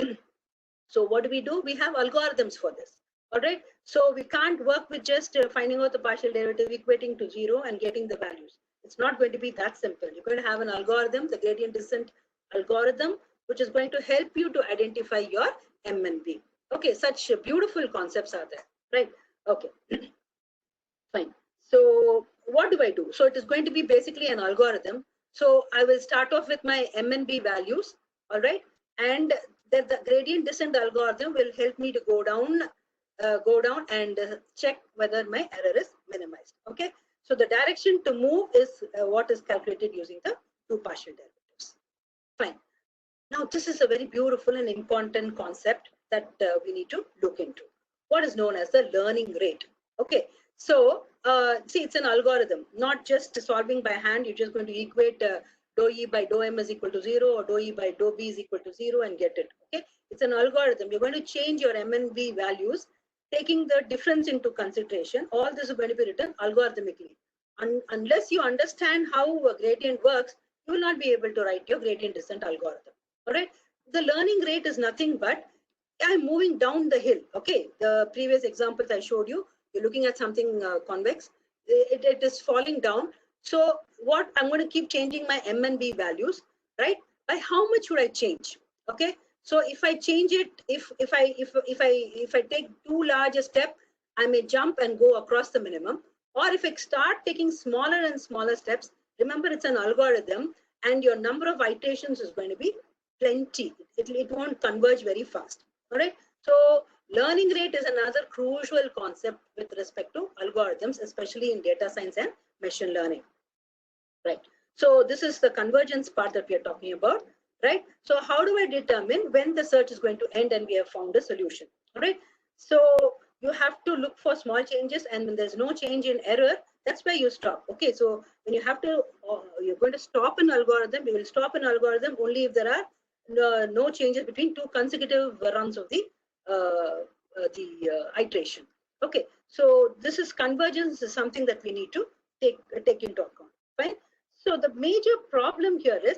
so what do? We have algorithms for this. All right, so we can't work with just finding out the partial derivative, equating to 0 and getting the values. It's not going to be that simple. You're going to have an algorithm, the gradient descent algorithm, which is going to help you to identify your M and B. Okay, such beautiful concepts are there, right? Okay. Fine. So what do I do? So it is going to be basically an algorithm. So I will start off with my M and B values, all right? And then the gradient descent algorithm will help me to go down and check whether my error is minimized, okay? So the direction to move is what is calculated using the two partial derivatives. Fine. Now this is a very beautiful and important concept that we need to look into. What is known as the learning rate, okay? So, see, it's an algorithm, not just solving by hand. You're just going to equate dou E by dou M is equal to 0 or dou E by dou B is equal to 0 and get it, okay? It's an algorithm. You're going to change your M and B values, taking the difference into consideration. All this is going to be written algorithmically. Unless you understand how a gradient works, you will not be able to write your gradient descent algorithm, all right? The learning rate is nothing but I'm moving down the hill, okay? The previous examples I showed you, you're looking at something convex, it is falling down. So what I'm going to keep changing my M and B values, right? By how much should I change? Okay. So if I change it, if I take too large a step, I may jump and go across the minimum. Or if I start taking smaller and smaller steps, remember it's an algorithm and your number of iterations is going to be plenty. It won't converge very fast. All right. So learning rate is another crucial concept with respect to algorithms, especially in data science and machine learning, right? So this is the convergence part that we are talking about, right? So how do I determine when the search is going to end and we have found a solution, all right? So you have to look for small changes, and when there's no change in error, that's where you stop, okay? So when you have to, you're going to stop an algorithm, we will stop an algorithm only if there are no changes between two consecutive runs of the iteration. Okay, so this is convergence is something that we need to take into account. Fine. So the major problem here is,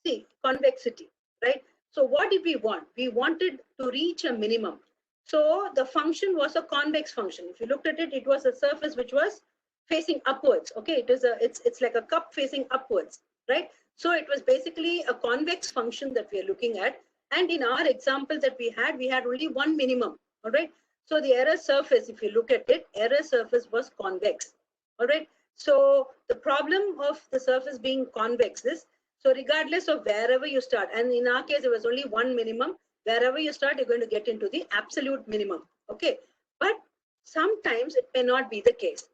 see, convexity, right? So what did we want? We wanted to reach a minimum. So the function was a convex function. If you looked at it, it was a surface which was facing upwards. Okay, it's like a cup facing upwards, right? So it was basically a convex function that we are looking at. And in our example that we had only one minimum, all right? So the error surface, if you look at it, error surface was convex, all right? So the problem of the surface being convex is, so regardless of wherever you start, and in our case, it was only one minimum, wherever you start, you're going to get into the absolute minimum, okay? But sometimes it may not be the case,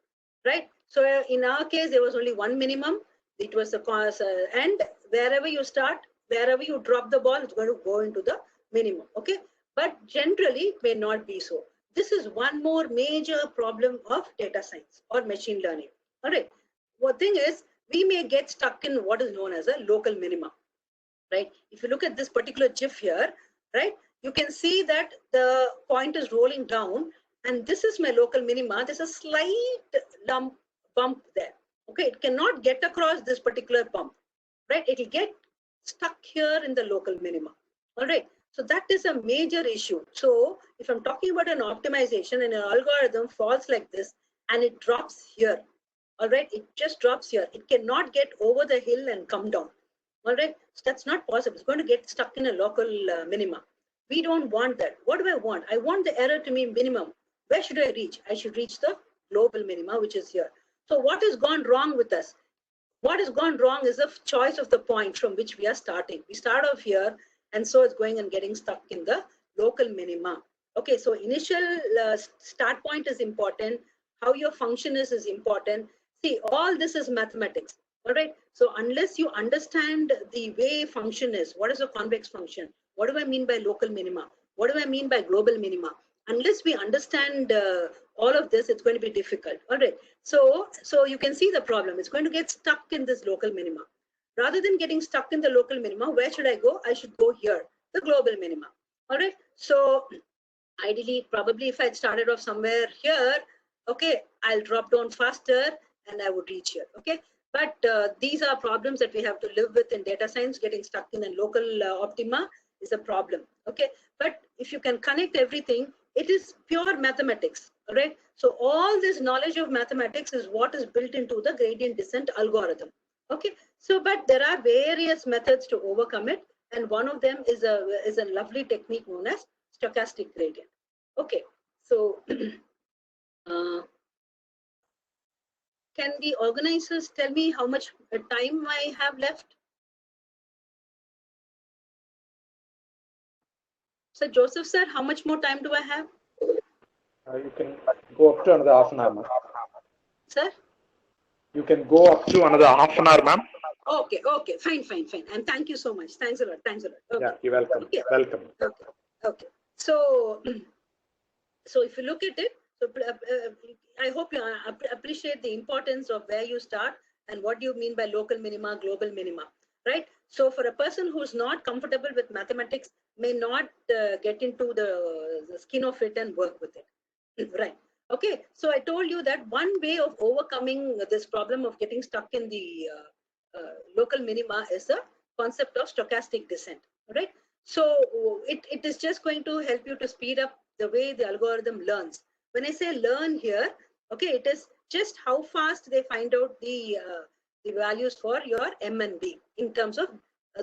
right? So in our case, there was only one minimum. It was the cause, and wherever you start, wherever you drop the ball, it's going to go into the minimum, okay? But generally, it may not be so. This is one more major problem of data science or machine learning, all right? One thing is, we may get stuck in what is known as a local minimum, right? If you look at this particular GIF here, right, you can see that the point is rolling down, and this is my local minima. There's a slight bump there. Okay, it cannot get across this particular bump, right? It will get stuck here in the local minima. All right. So that is a major issue. So if I'm talking about an optimization and an algorithm falls like this and it drops here, all right, it just drops here. It cannot get over the hill and come down. All right. So that's not possible. It's going to get stuck in a local minima. We don't want that. What do I want? I want the error to be minimum. Where should I reach? I should reach the global minima, which is here. So what has gone wrong with us? What has gone wrong is the choice of the point from which we are starting. We start off here, and so it's going and getting stuck in the local minima. Okay, so initial start point is important. how your function is important. See, all this is mathematics. All right. So unless you understand the way function is, what is a convex function? What do I mean by local minima? What do I mean by global minima? Unless we understand all of this, it's going to be difficult. All right. So you can see the problem. It's going to get stuck in this local minima. Rather than getting stuck in the local minima, where should I go? I should go here, the global minima. All right. So ideally, probably if I started off somewhere here, okay, I'll drop down faster and I would reach here. Okay. But these are problems that we have to live with in data science. Getting stuck in a local optima is a problem. Okay. But if you can connect everything, it is pure mathematics. All right. So all this knowledge of mathematics is what is built into the gradient descent algorithm. Okay. So, but there are various methods to overcome it. And one of them is a lovely technique known as stochastic gradient. Okay. So, can the organizers tell me how much time I have left? So Joseph sir, how much more time do I have? You can go up to another half an hour, ma'am. Sir? You can go up to another half an hour, ma'am. Okay, okay, fine. And thank you so much. Thanks a lot. Okay. Yeah, you're welcome. Okay. Welcome. Okay. So if you look at it, so I hope you appreciate the importance of where you start and what do you mean by local minima, global minima, right? So for a person who's not comfortable with mathematics, may not get into the skin of it and work with it, right? Okay, so I told you that one way of overcoming this problem of getting stuck in the local minima is the concept of stochastic descent, right? So it is just going to help you to speed up the way the algorithm learns. When I say learn here, okay, it is just how fast they find out the values for your M and B in terms of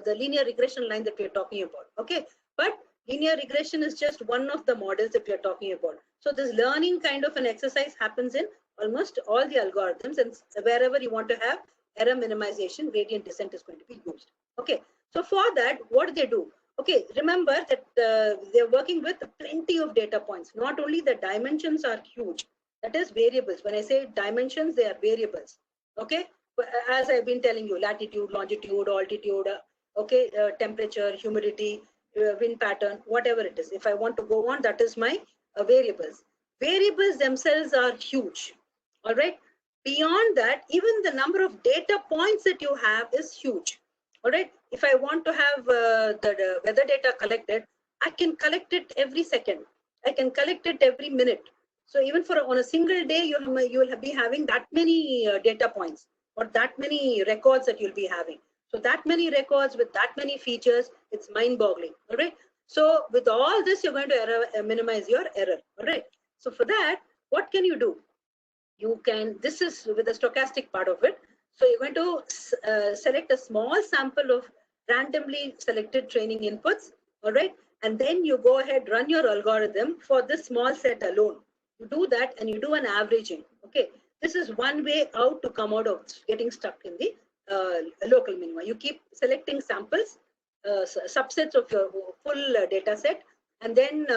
the linear regression line that we are talking about. Okay, but linear regression is just one of the models that we are talking about. So this learning kind of an exercise happens in almost all the algorithms, and wherever you want to have error minimization, gradient descent is going to be used. Okay, so for that, what do they do? Okay, remember that they're working with plenty of data points. Not only the dimensions are huge, that is variables. When I say dimensions, they are variables. Okay, as I've been telling you, latitude, longitude, altitude, okay, temperature, humidity, wind pattern, whatever it is. If I want to go on, that is my variables. Variables themselves are huge. All right. Beyond that, even the number of data points that you have is huge. All right. If I want to have the weather data collected, I can collect it every second. I can collect it every minute. So even for on a single day, you'll be having that many data points or that many records that you'll be having. So that many records with that many features, it's mind-boggling. All right. So with all this, you're going to minimize your error. All right. So for that, what can you do? You can, this is with the stochastic part of it. So you're going to select a small sample of randomly selected training inputs, all right? And then you go ahead, run your algorithm for this small set alone. You do that and you do an averaging, okay? This is one way out to come out of getting stuck in the local minima. You keep selecting samples, subsets of your full data set, and then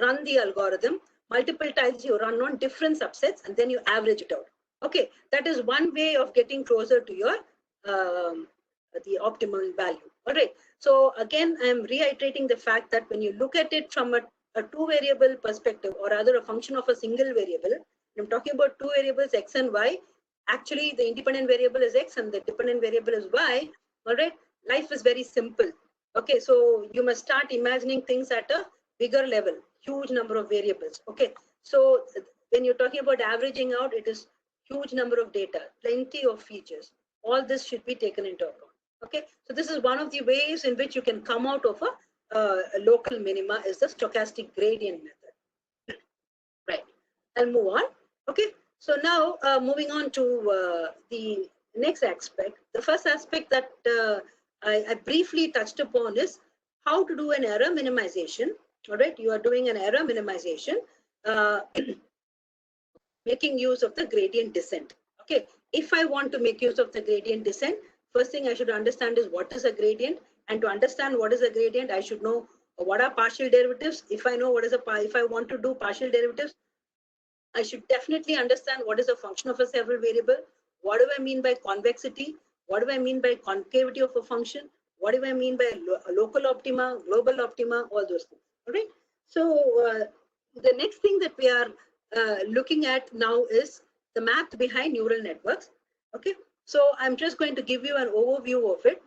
run the algorithm. Multiple times you run on different subsets and then you average it out. Okay, that is one way of getting closer to your the optimal value. All right. So again, I'm reiterating the fact that when you look at it from a two variable perspective, or rather a function of a single variable, I'm talking about two variables x and y. Actually, the independent variable is x and the dependent variable is y. All right. Life is very simple. Okay, so you must start imagining things at a bigger level, huge number of variables. Okay, so when you're talking about averaging out, it is huge number of data, plenty of features. All this should be taken into account. Okay, so this is one of the ways in which you can come out of a local minima is the stochastic gradient method. Right, I'll move on. Okay, so now moving on to the next aspect. The first aspect that I briefly touched upon is how to do an error minimization. All right, you are doing an error minimization, making use of the gradient descent. Okay, if I want to make use of the gradient descent, first thing I should understand is what is a gradient, and to understand what is a gradient, I should know what are partial derivatives. If I know what is if I want to do partial derivatives, I should definitely understand what is the function of a several variable. What do I mean by convexity? What do I mean by concavity of a function? What do I mean by local optima, global optima, all those things. All right. So the next thing that we are looking at now is the math behind neural networks. Okay. So I'm just going to give you an overview of it.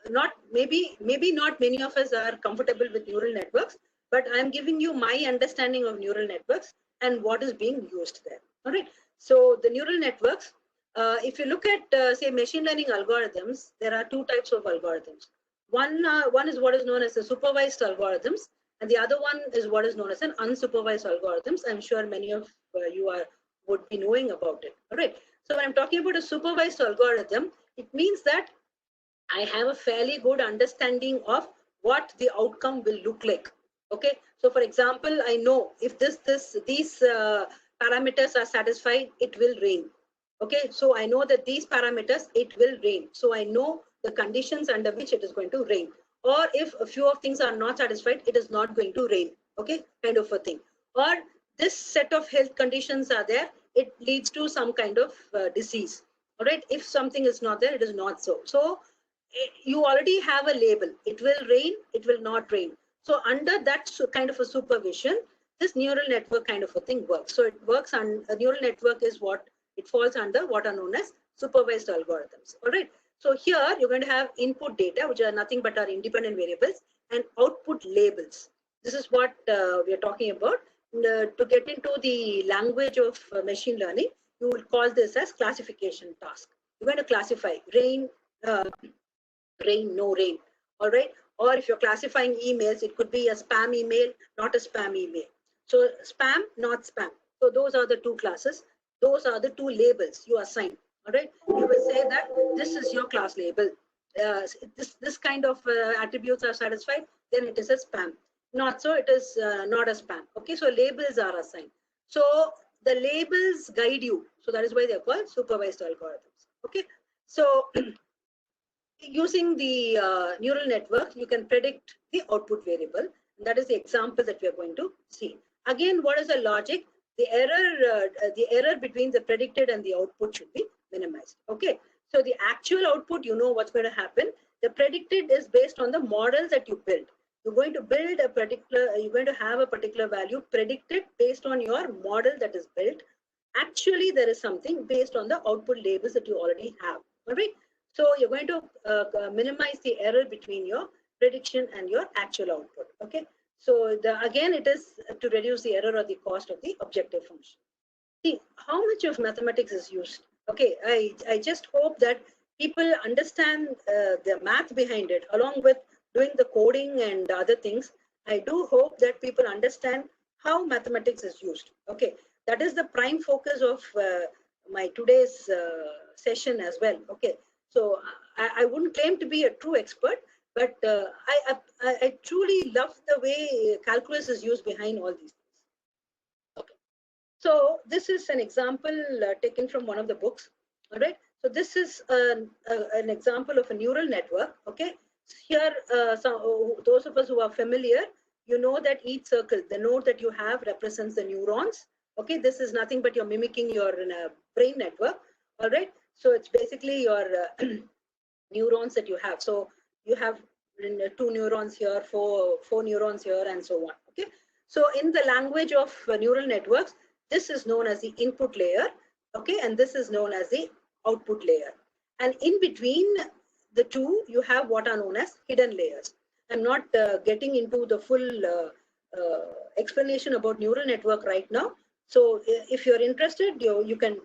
Not maybe not many of us are comfortable with neural networks, but I'm giving you my understanding of neural networks and what is being used there. All right. So the neural networks, if you look at say machine learning algorithms, there are two types of algorithms. One is what is known as the supervised algorithms, and the other one is what is known as an unsupervised algorithms. I'm sure many of you would be knowing about it. All right. So when I'm talking about a supervised algorithm, it means that I have a fairly good understanding of what the outcome will look like. Okay. So for example, I know if these parameters are satisfied, it will rain. Okay. So I know that these parameters, it will rain. So I know the conditions under which it is going to rain. Or if a few of things are not satisfied, it is not going to rain. Okay. Kind of a thing. Or this set of health conditions are there, it leads to some kind of disease. All right. If something is not there, it is not so. So you already have a label. It will rain, it will not rain. So under that kind of a supervision, this neural network kind of a thing works. So it works on a neural network is what it falls under what are known as supervised algorithms. All right. So here you're going to have input data, which are nothing but our independent variables, and output labels. This is what we are talking about. To get into the language of machine learning, you will call this as classification task. You're going to classify rain, rain, no rain. All right. Or if you're classifying emails, it could be a spam email, not a spam email. So spam, not spam. So those are the two classes. Those are the two labels you assign. All right. You will say that this is your class label. This kind of attributes are satisfied, then it is a spam. Not so, it is not a spam. Okay. So labels are assigned. So the labels guide you. So that is why they're called supervised algorithms. Okay. So using the neural network, you can predict the output variable. That is the example that we are going to see. Again, what is the logic? The error between the predicted and the output should be minimized. Okay. So the actual output, you know what's going to happen. The predicted is based on the model that you build. You're going to build a particular, you're going to have a particular value predicted based on your model that is built. Actually, there is something based on the output labels that you already have. All right. So you're going to minimize the error between your prediction and your actual output. Okay. So again, it is to reduce the error or the cost of the objective function. See, how much of mathematics is used? Okay, I just hope that people understand the math behind it, along with doing the coding and other things. I do hope that people understand how mathematics is used. Okay, that is the prime focus of my today's session as well. Okay, so I wouldn't claim to be a true expert, but I truly love the way calculus is used behind all these things. Okay. So this is an example taken from one of the books. All right. So this is an example of a neural network. Okay. Here, those of us who are familiar, you know that each circle, the node that you have represents the neurons. Okay. This is nothing but you're mimicking your brain network. All right. So it's basically your neurons that you have. So you have 2 neurons here, four neurons here, and so on. Okay. So in the language of neural networks, this is known as the input layer. Okay. And this is known as the output layer. And in between the two, you have what are known as hidden layers. I'm not getting into the full explanation about neural network right now. So if you're interested, you can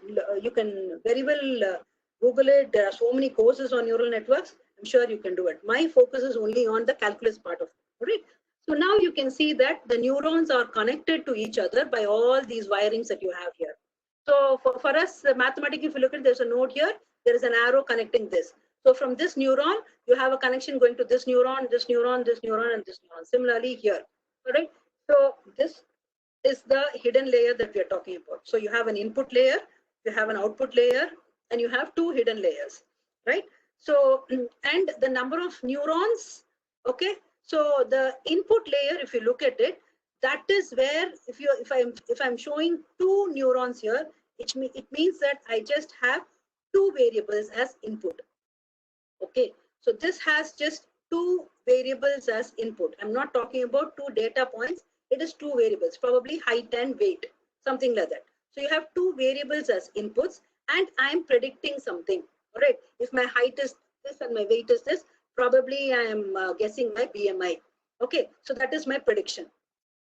very well Google it. There are so many courses on neural networks. I'm sure you can do it. My focus is only on the calculus part of it. Right? So now you can see that the neurons are connected to each other by all these wirings that you have here. So for us, mathematically, if you look at, there's a node here, there is an arrow connecting this. So from this neuron, you have a connection going to this neuron, this neuron, this neuron, and this neuron. Similarly here. All right. So this is the hidden layer that we are talking about. So you have an input layer, you have an output layer, and you have 2 hidden layers, right? So, and the number of neurons, okay? So the input layer, if you look at it, that is where if I'm showing two neurons here, it means that I just have two variables as input. Okay, so this has just two variables as input. I'm not talking about two data points. It is two variables, probably height and weight, something like that. So you have two variables as inputs, and I'm predicting something. All right, if my height is this and my weight is this, probably I am guessing my BMI. Okay, so that is my prediction.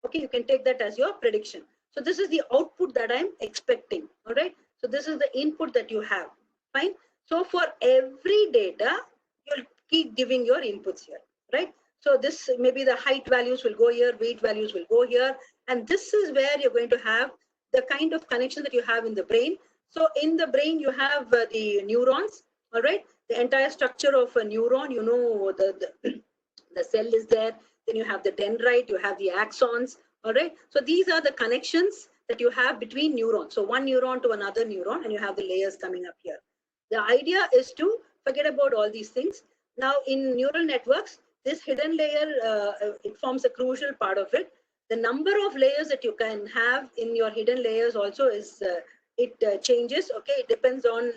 Okay, you can take that as your prediction. So this is the output that I'm expecting. All right, so this is the input that you have. Fine. So for every data, you'll keep giving your inputs here, right? So this, maybe the height values will go here, weight values will go here, and this is where you're going to have the kind of connection that you have in the brain. So in the brain, you have the neurons. All right, the entire structure of a neuron, you know, the cell is there. Then you have the dendrite, you have the axons. All right, so these are the connections that you have between neurons. So one neuron to another neuron, and you have the layers coming up here. The idea is to forget about all these things. Now in neural networks, this hidden layer, it forms a crucial part of it. The number of layers that you can have in your hidden layers also is, it changes. Okay, it depends on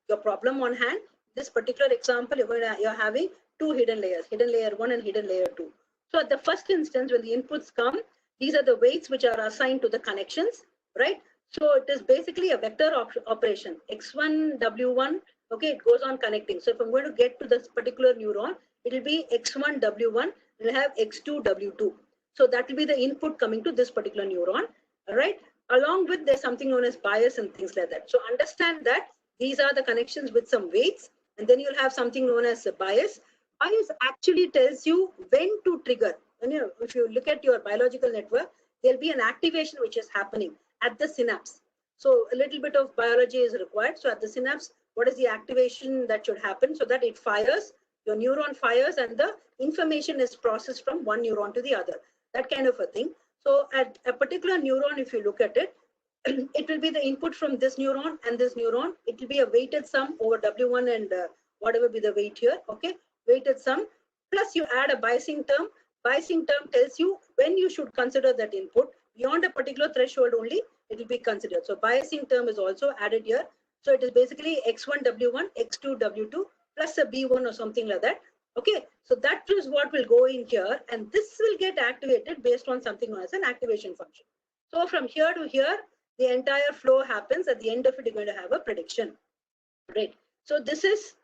your problem on hand. This particular example, you're having two hidden layers, hidden layer 1 and hidden layer 2. So at the first instance, when the inputs come, these are the weights which are assigned to the connections, right? So it is basically a vector operation, x1, w1, okay, it goes on connecting. So if I'm going to get to this particular neuron, it will be x1, w1, it will have x2, w2. So that will be the input coming to this particular neuron, all right? Along with, there's something known as bias and things like that. So understand that these are the connections with some weights, and then you'll have something known as a bias. Bias actually tells you when to trigger. And you know, if you look at your biological network, there'll be an activation which is happening at the synapse. So a little bit of biology is required. So at the synapse, what is the activation that should happen so that it fires, your neuron fires, and the information is processed from one neuron to the other, that kind of a thing. So at a particular neuron, if you look at it, it will be the input from this neuron and this neuron. It will be a weighted sum over W1 and whatever be the weight here, okay? Weighted sum, plus you add a biasing term. Biasing term tells you when you should consider that input. Beyond a particular threshold only, it will be considered. So biasing term is also added here. So it is basically x1 w1, x2 w2 plus a b1 or something like that. Okay, so that is what will go in here, and this will get activated based on something known as an activation function. So from here to here, the entire flow happens. At the end of it, you're going to have a prediction, right? So this is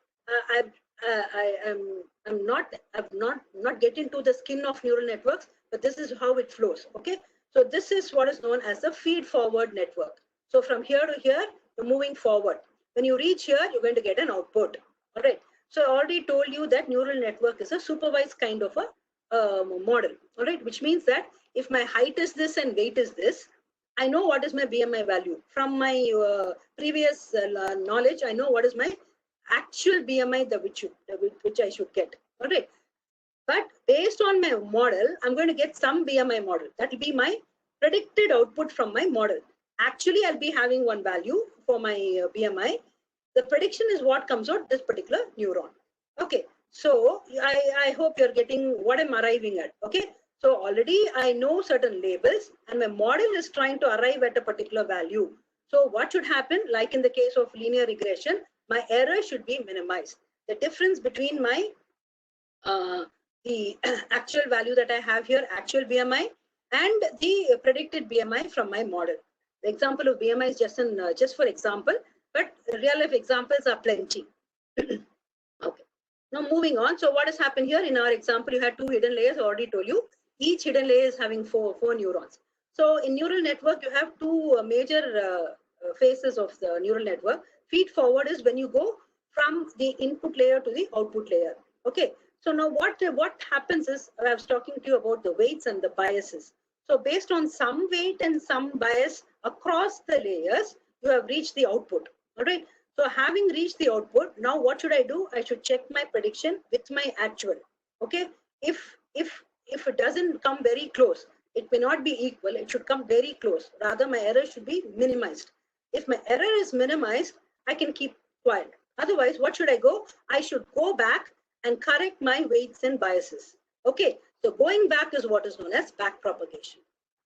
I'm not getting into the skin of neural networks, but this is how it flows. Okay, so this is what is known as the feed forward network. So from here to here, you're moving forward. When you reach here, you're going to get an output. All right. So I already told you that neural network is a supervised kind of a model. All right, which means that if my height is this and weight is this, I know what is my BMI value. From my previous knowledge, I know what is my actual BMI which I should get. All right. But based on my model, I'm going to get some BMI model. That will be my predicted output from my model. Actually, I'll be having one value for my BMI. The prediction is what comes out this particular neuron. Okay. So I hope you're getting what I'm arriving at. Okay. So already I know certain labels, and my model is trying to arrive at a particular value. So what should happen? Like in the case of linear regression, my error should be minimized. The difference between my the actual value that I have here, actual BMI, and the predicted BMI from my model. The example of BMI is just for example, but real life examples are plenty. Okay. Now moving on. So what has happened here in our example? You had two hidden layers. I already told you. Each hidden layer is having four neurons. So in neural network, you have two major phases of the neural network. Feed forward is when you go from the input layer to the output layer. Okay. So now what happens is, I was talking to you about the weights and the biases. So based on some weight and some bias across the layers, you have reached the output. All right. So having reached the output, now what should I do? I should check my prediction with my actual. Okay. If it doesn't come very close, it may not be equal. It should come very close. Rather, my error should be minimized. If my error is minimized, I can keep quiet. Otherwise, what should I go? I should go back and correct my weights and biases. Okay, so going back is what is known as back propagation.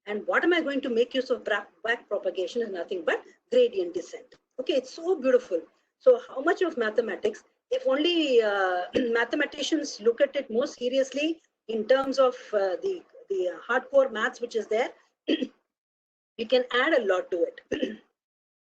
And what am I going to make use of back propagation is nothing but gradient descent. Okay, it's so beautiful. So how much of mathematics, if only mathematicians look at it more seriously in terms of the hardcore maths which is there, we can add a lot to it.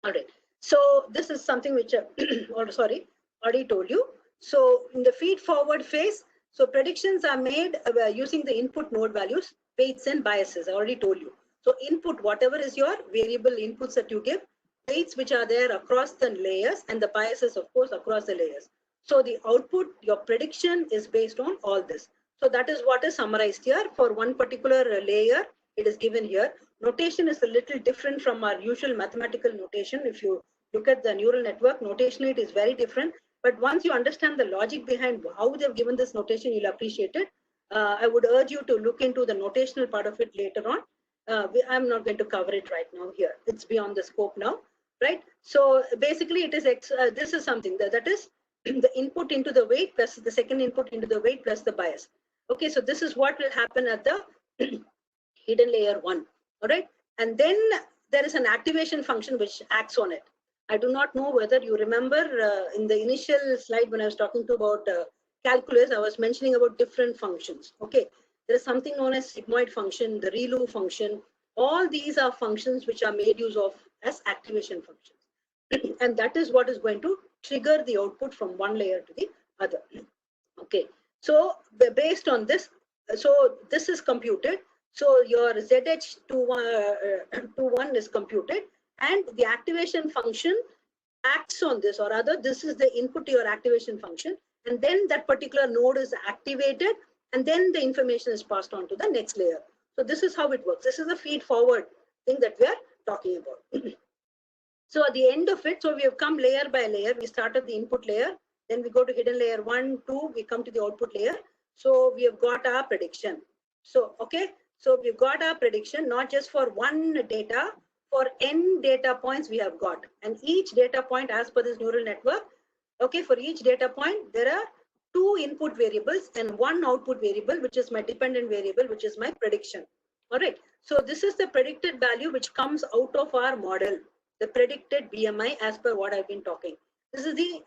All right. So this is something which, already told you. So in the feed forward phase, so predictions are made using the input node values, weights and biases. I already told you. So input, whatever is your variable inputs that you give, weights which are there across the layers, and the biases, of course, across the layers. So the output, your prediction is based on all this. So that is what is summarized here for one particular layer. It is given here. Notation is a little different from our usual mathematical notation. If you look at the neural network, notationally it is very different. But once you understand the logic behind how they've given this notation, you'll appreciate it. I would urge you to look into the notational part of it later on. I'm not going to cover it right now here. It's beyond the scope now, right? So basically it is, this is something that is the input into the weight plus the second input into the weight plus the bias. Okay, so this is what will happen at the hidden layer 1. All right, and then there is an activation function which acts on it. I do not know whether you remember in the initial slide when I was talking about calculus, I was mentioning about different functions. Okay, there is something known as sigmoid function, the ReLU function. All these are functions which are made use of as activation functions. And that is what is going to trigger the output from one layer to the other. Okay, so based on this, so this is computed. So your ZH21 is computed, and the activation function acts on this, or rather this is the input to your activation function, and then that particular node is activated, and then the information is passed on to the next layer. So this is how it works. This is a feed forward thing that we are talking about. So at the end of it, so we have come layer by layer. We started the input layer, then we go to hidden layer 1, 2, we come to the output layer. So we have got our prediction. So, okay, so we've got our prediction, not just for one data, for n data points we have got. And each data point, as per this neural network, okay, for each data point, there are 2 input variables and 1 output variable, which is my dependent variable, which is my prediction. All right, so this is the predicted value which comes out of our model, the predicted BMI as per what I've been talking. This is the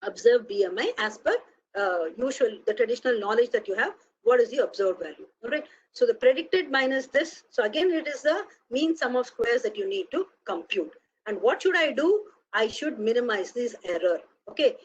observed BMI as per the traditional knowledge that you have. What is the observed value? All right. So the predicted minus this. So again, it is the mean sum of squares that you need to compute. And what should I do? I should minimize this error. Okay.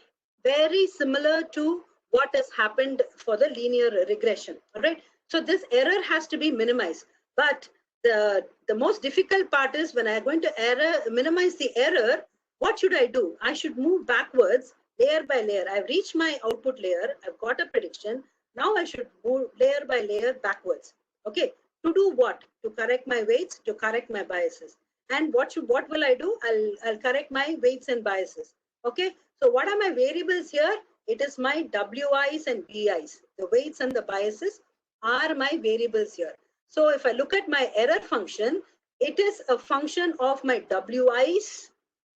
Very similar to what has happened for the linear regression. All right. So this error has to be minimized. But the most difficult part is when I'm going to minimize the error, what should I do? I should move backwards layer by layer. I've reached my output layer. I've got a prediction. Now I should move layer by layer backwards. Okay. To do what? To correct my weights, to correct my biases. And what will I do? I'll correct my weights and biases. Okay. So what are my variables here? It is my WIs and BIs. The weights and the biases are my variables here. So if I look at my error function, it is a function of my WIs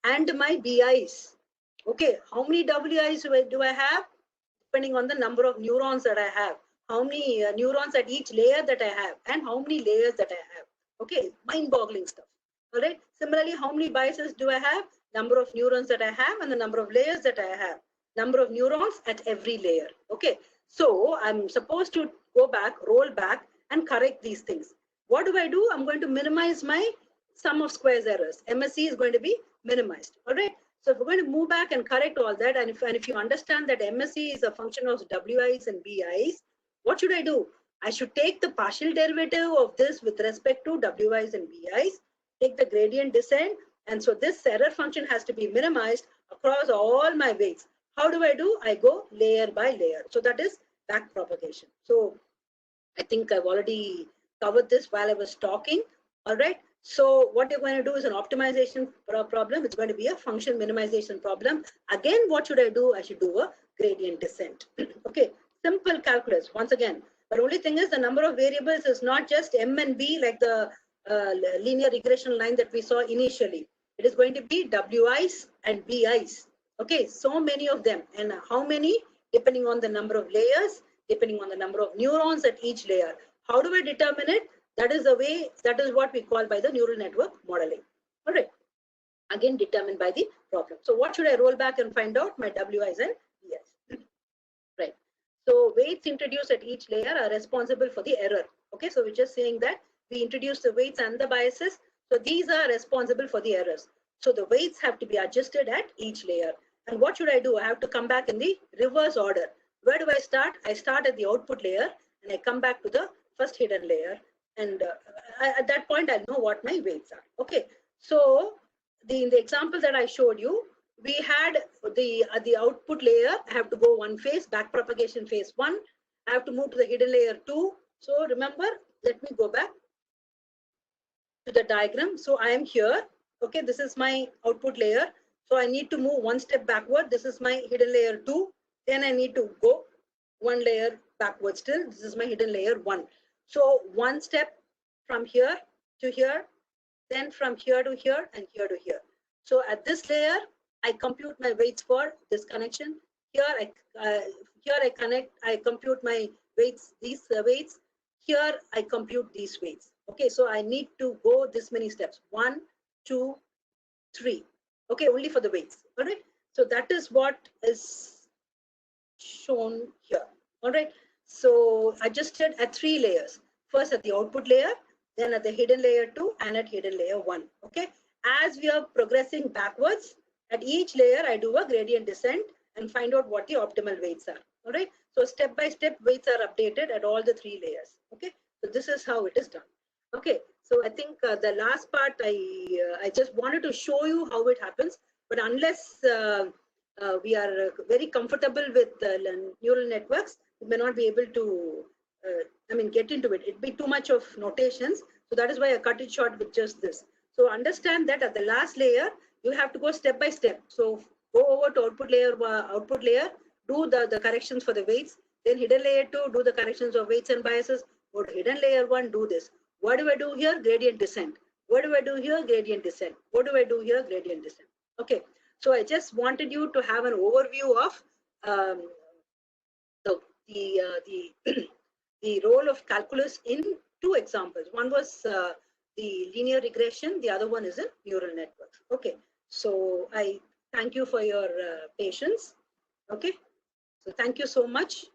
and my BIs. Okay, how many WIs do I have? Depending on the number of neurons that I have, how many neurons at each layer that I have, and how many layers that I have. Okay, mind-boggling stuff. All right. Similarly, how many biases do I have? Number of neurons that I have and the number of layers that I have. Number of neurons at every layer. Okay. So I'm supposed to go back, roll back, and correct these things. What do I do? I'm going to minimize my sum of squares errors. MSE is going to be minimized. All right. So if we're going to move back and correct all that, and if you understand that MSE is a function of WIs and BIs, what should I do? I should take the partial derivative of this with respect to WIs and BIs, take the gradient descent, and so this error function has to be minimized across all my weights. How do? I go layer by layer. So that is back propagation. So I think I've already covered this while I was talking. All right. So what you're going to do is an optimization problem. It's going to be a function minimization problem. Again, what should I do? I should do a gradient descent. Okay. Simple calculus once again. But only thing is the number of variables is not just M and B like the linear regression line that we saw initially. It is going to be WIs and BIs. Okay, so many of them. And how many? Depending on the number of layers, depending on the number of neurons at each layer. How do I determine it? That is the way, that is what we call by the neural network modeling. All right. Again, determined by the problem. So what should I roll back and find out? My WIs and VIs. Right. So weights introduced at each layer are responsible for the error. Okay. So we're just saying that we introduce the weights and the biases. So these are responsible for the errors. So the weights have to be adjusted at each layer. And what should I do? I have to come back in the reverse order. Where do I start? I start at the output layer and I come back to the first hidden layer. And at that point, I'll know what my weights are. Okay. So in the example that I showed you, we had the output layer. I have to go one phase, back propagation phase 1. I have to move to the hidden layer 2. So remember, let me go back to the diagram. So I am here. Okay, this is my output layer. So I need to move one step backward. This is my hidden layer 2. Then I need to go one layer backward still. This is my hidden layer 1. So one step from here to here, then from here to here and here to here. So at this layer, I compute my weights for this connection. Here I compute my weights, these weights. Here I compute these weights. Okay, so I need to go this many steps. 1, 2, 3. Okay, only for the weights. All right. So that is what is shown here. All right. So adjusted at 3 layers. First at the output layer, then at the hidden layer 2 and at hidden layer 1. Okay. As we are progressing backwards, at each layer I do a gradient descent and find out what the optimal weights are. All right. So step by step weights are updated at all the 3 layers. Okay. So this is how it is done. Okay. So I think the last part I just wanted to show you how it happens. But unless we are very comfortable with neural networks, we may not be able to get into it. It'd be too much of notations. So that is why I cut it short with just this. So understand that at the last layer, you have to go step by step. So go over to output layer, do the corrections for the weights. Then hidden layer 2, do the corrections of weights and biases. Go to hidden layer 1, do this. What do I do here? Gradient descent. What do I do here? Gradient descent. What do I do here? Gradient descent. Okay. So I just wanted you to have an overview of the role of calculus in 2 examples. One was the linear regression. The other one is in neural networks. Okay. So I thank you for your patience. Okay. So thank you so much.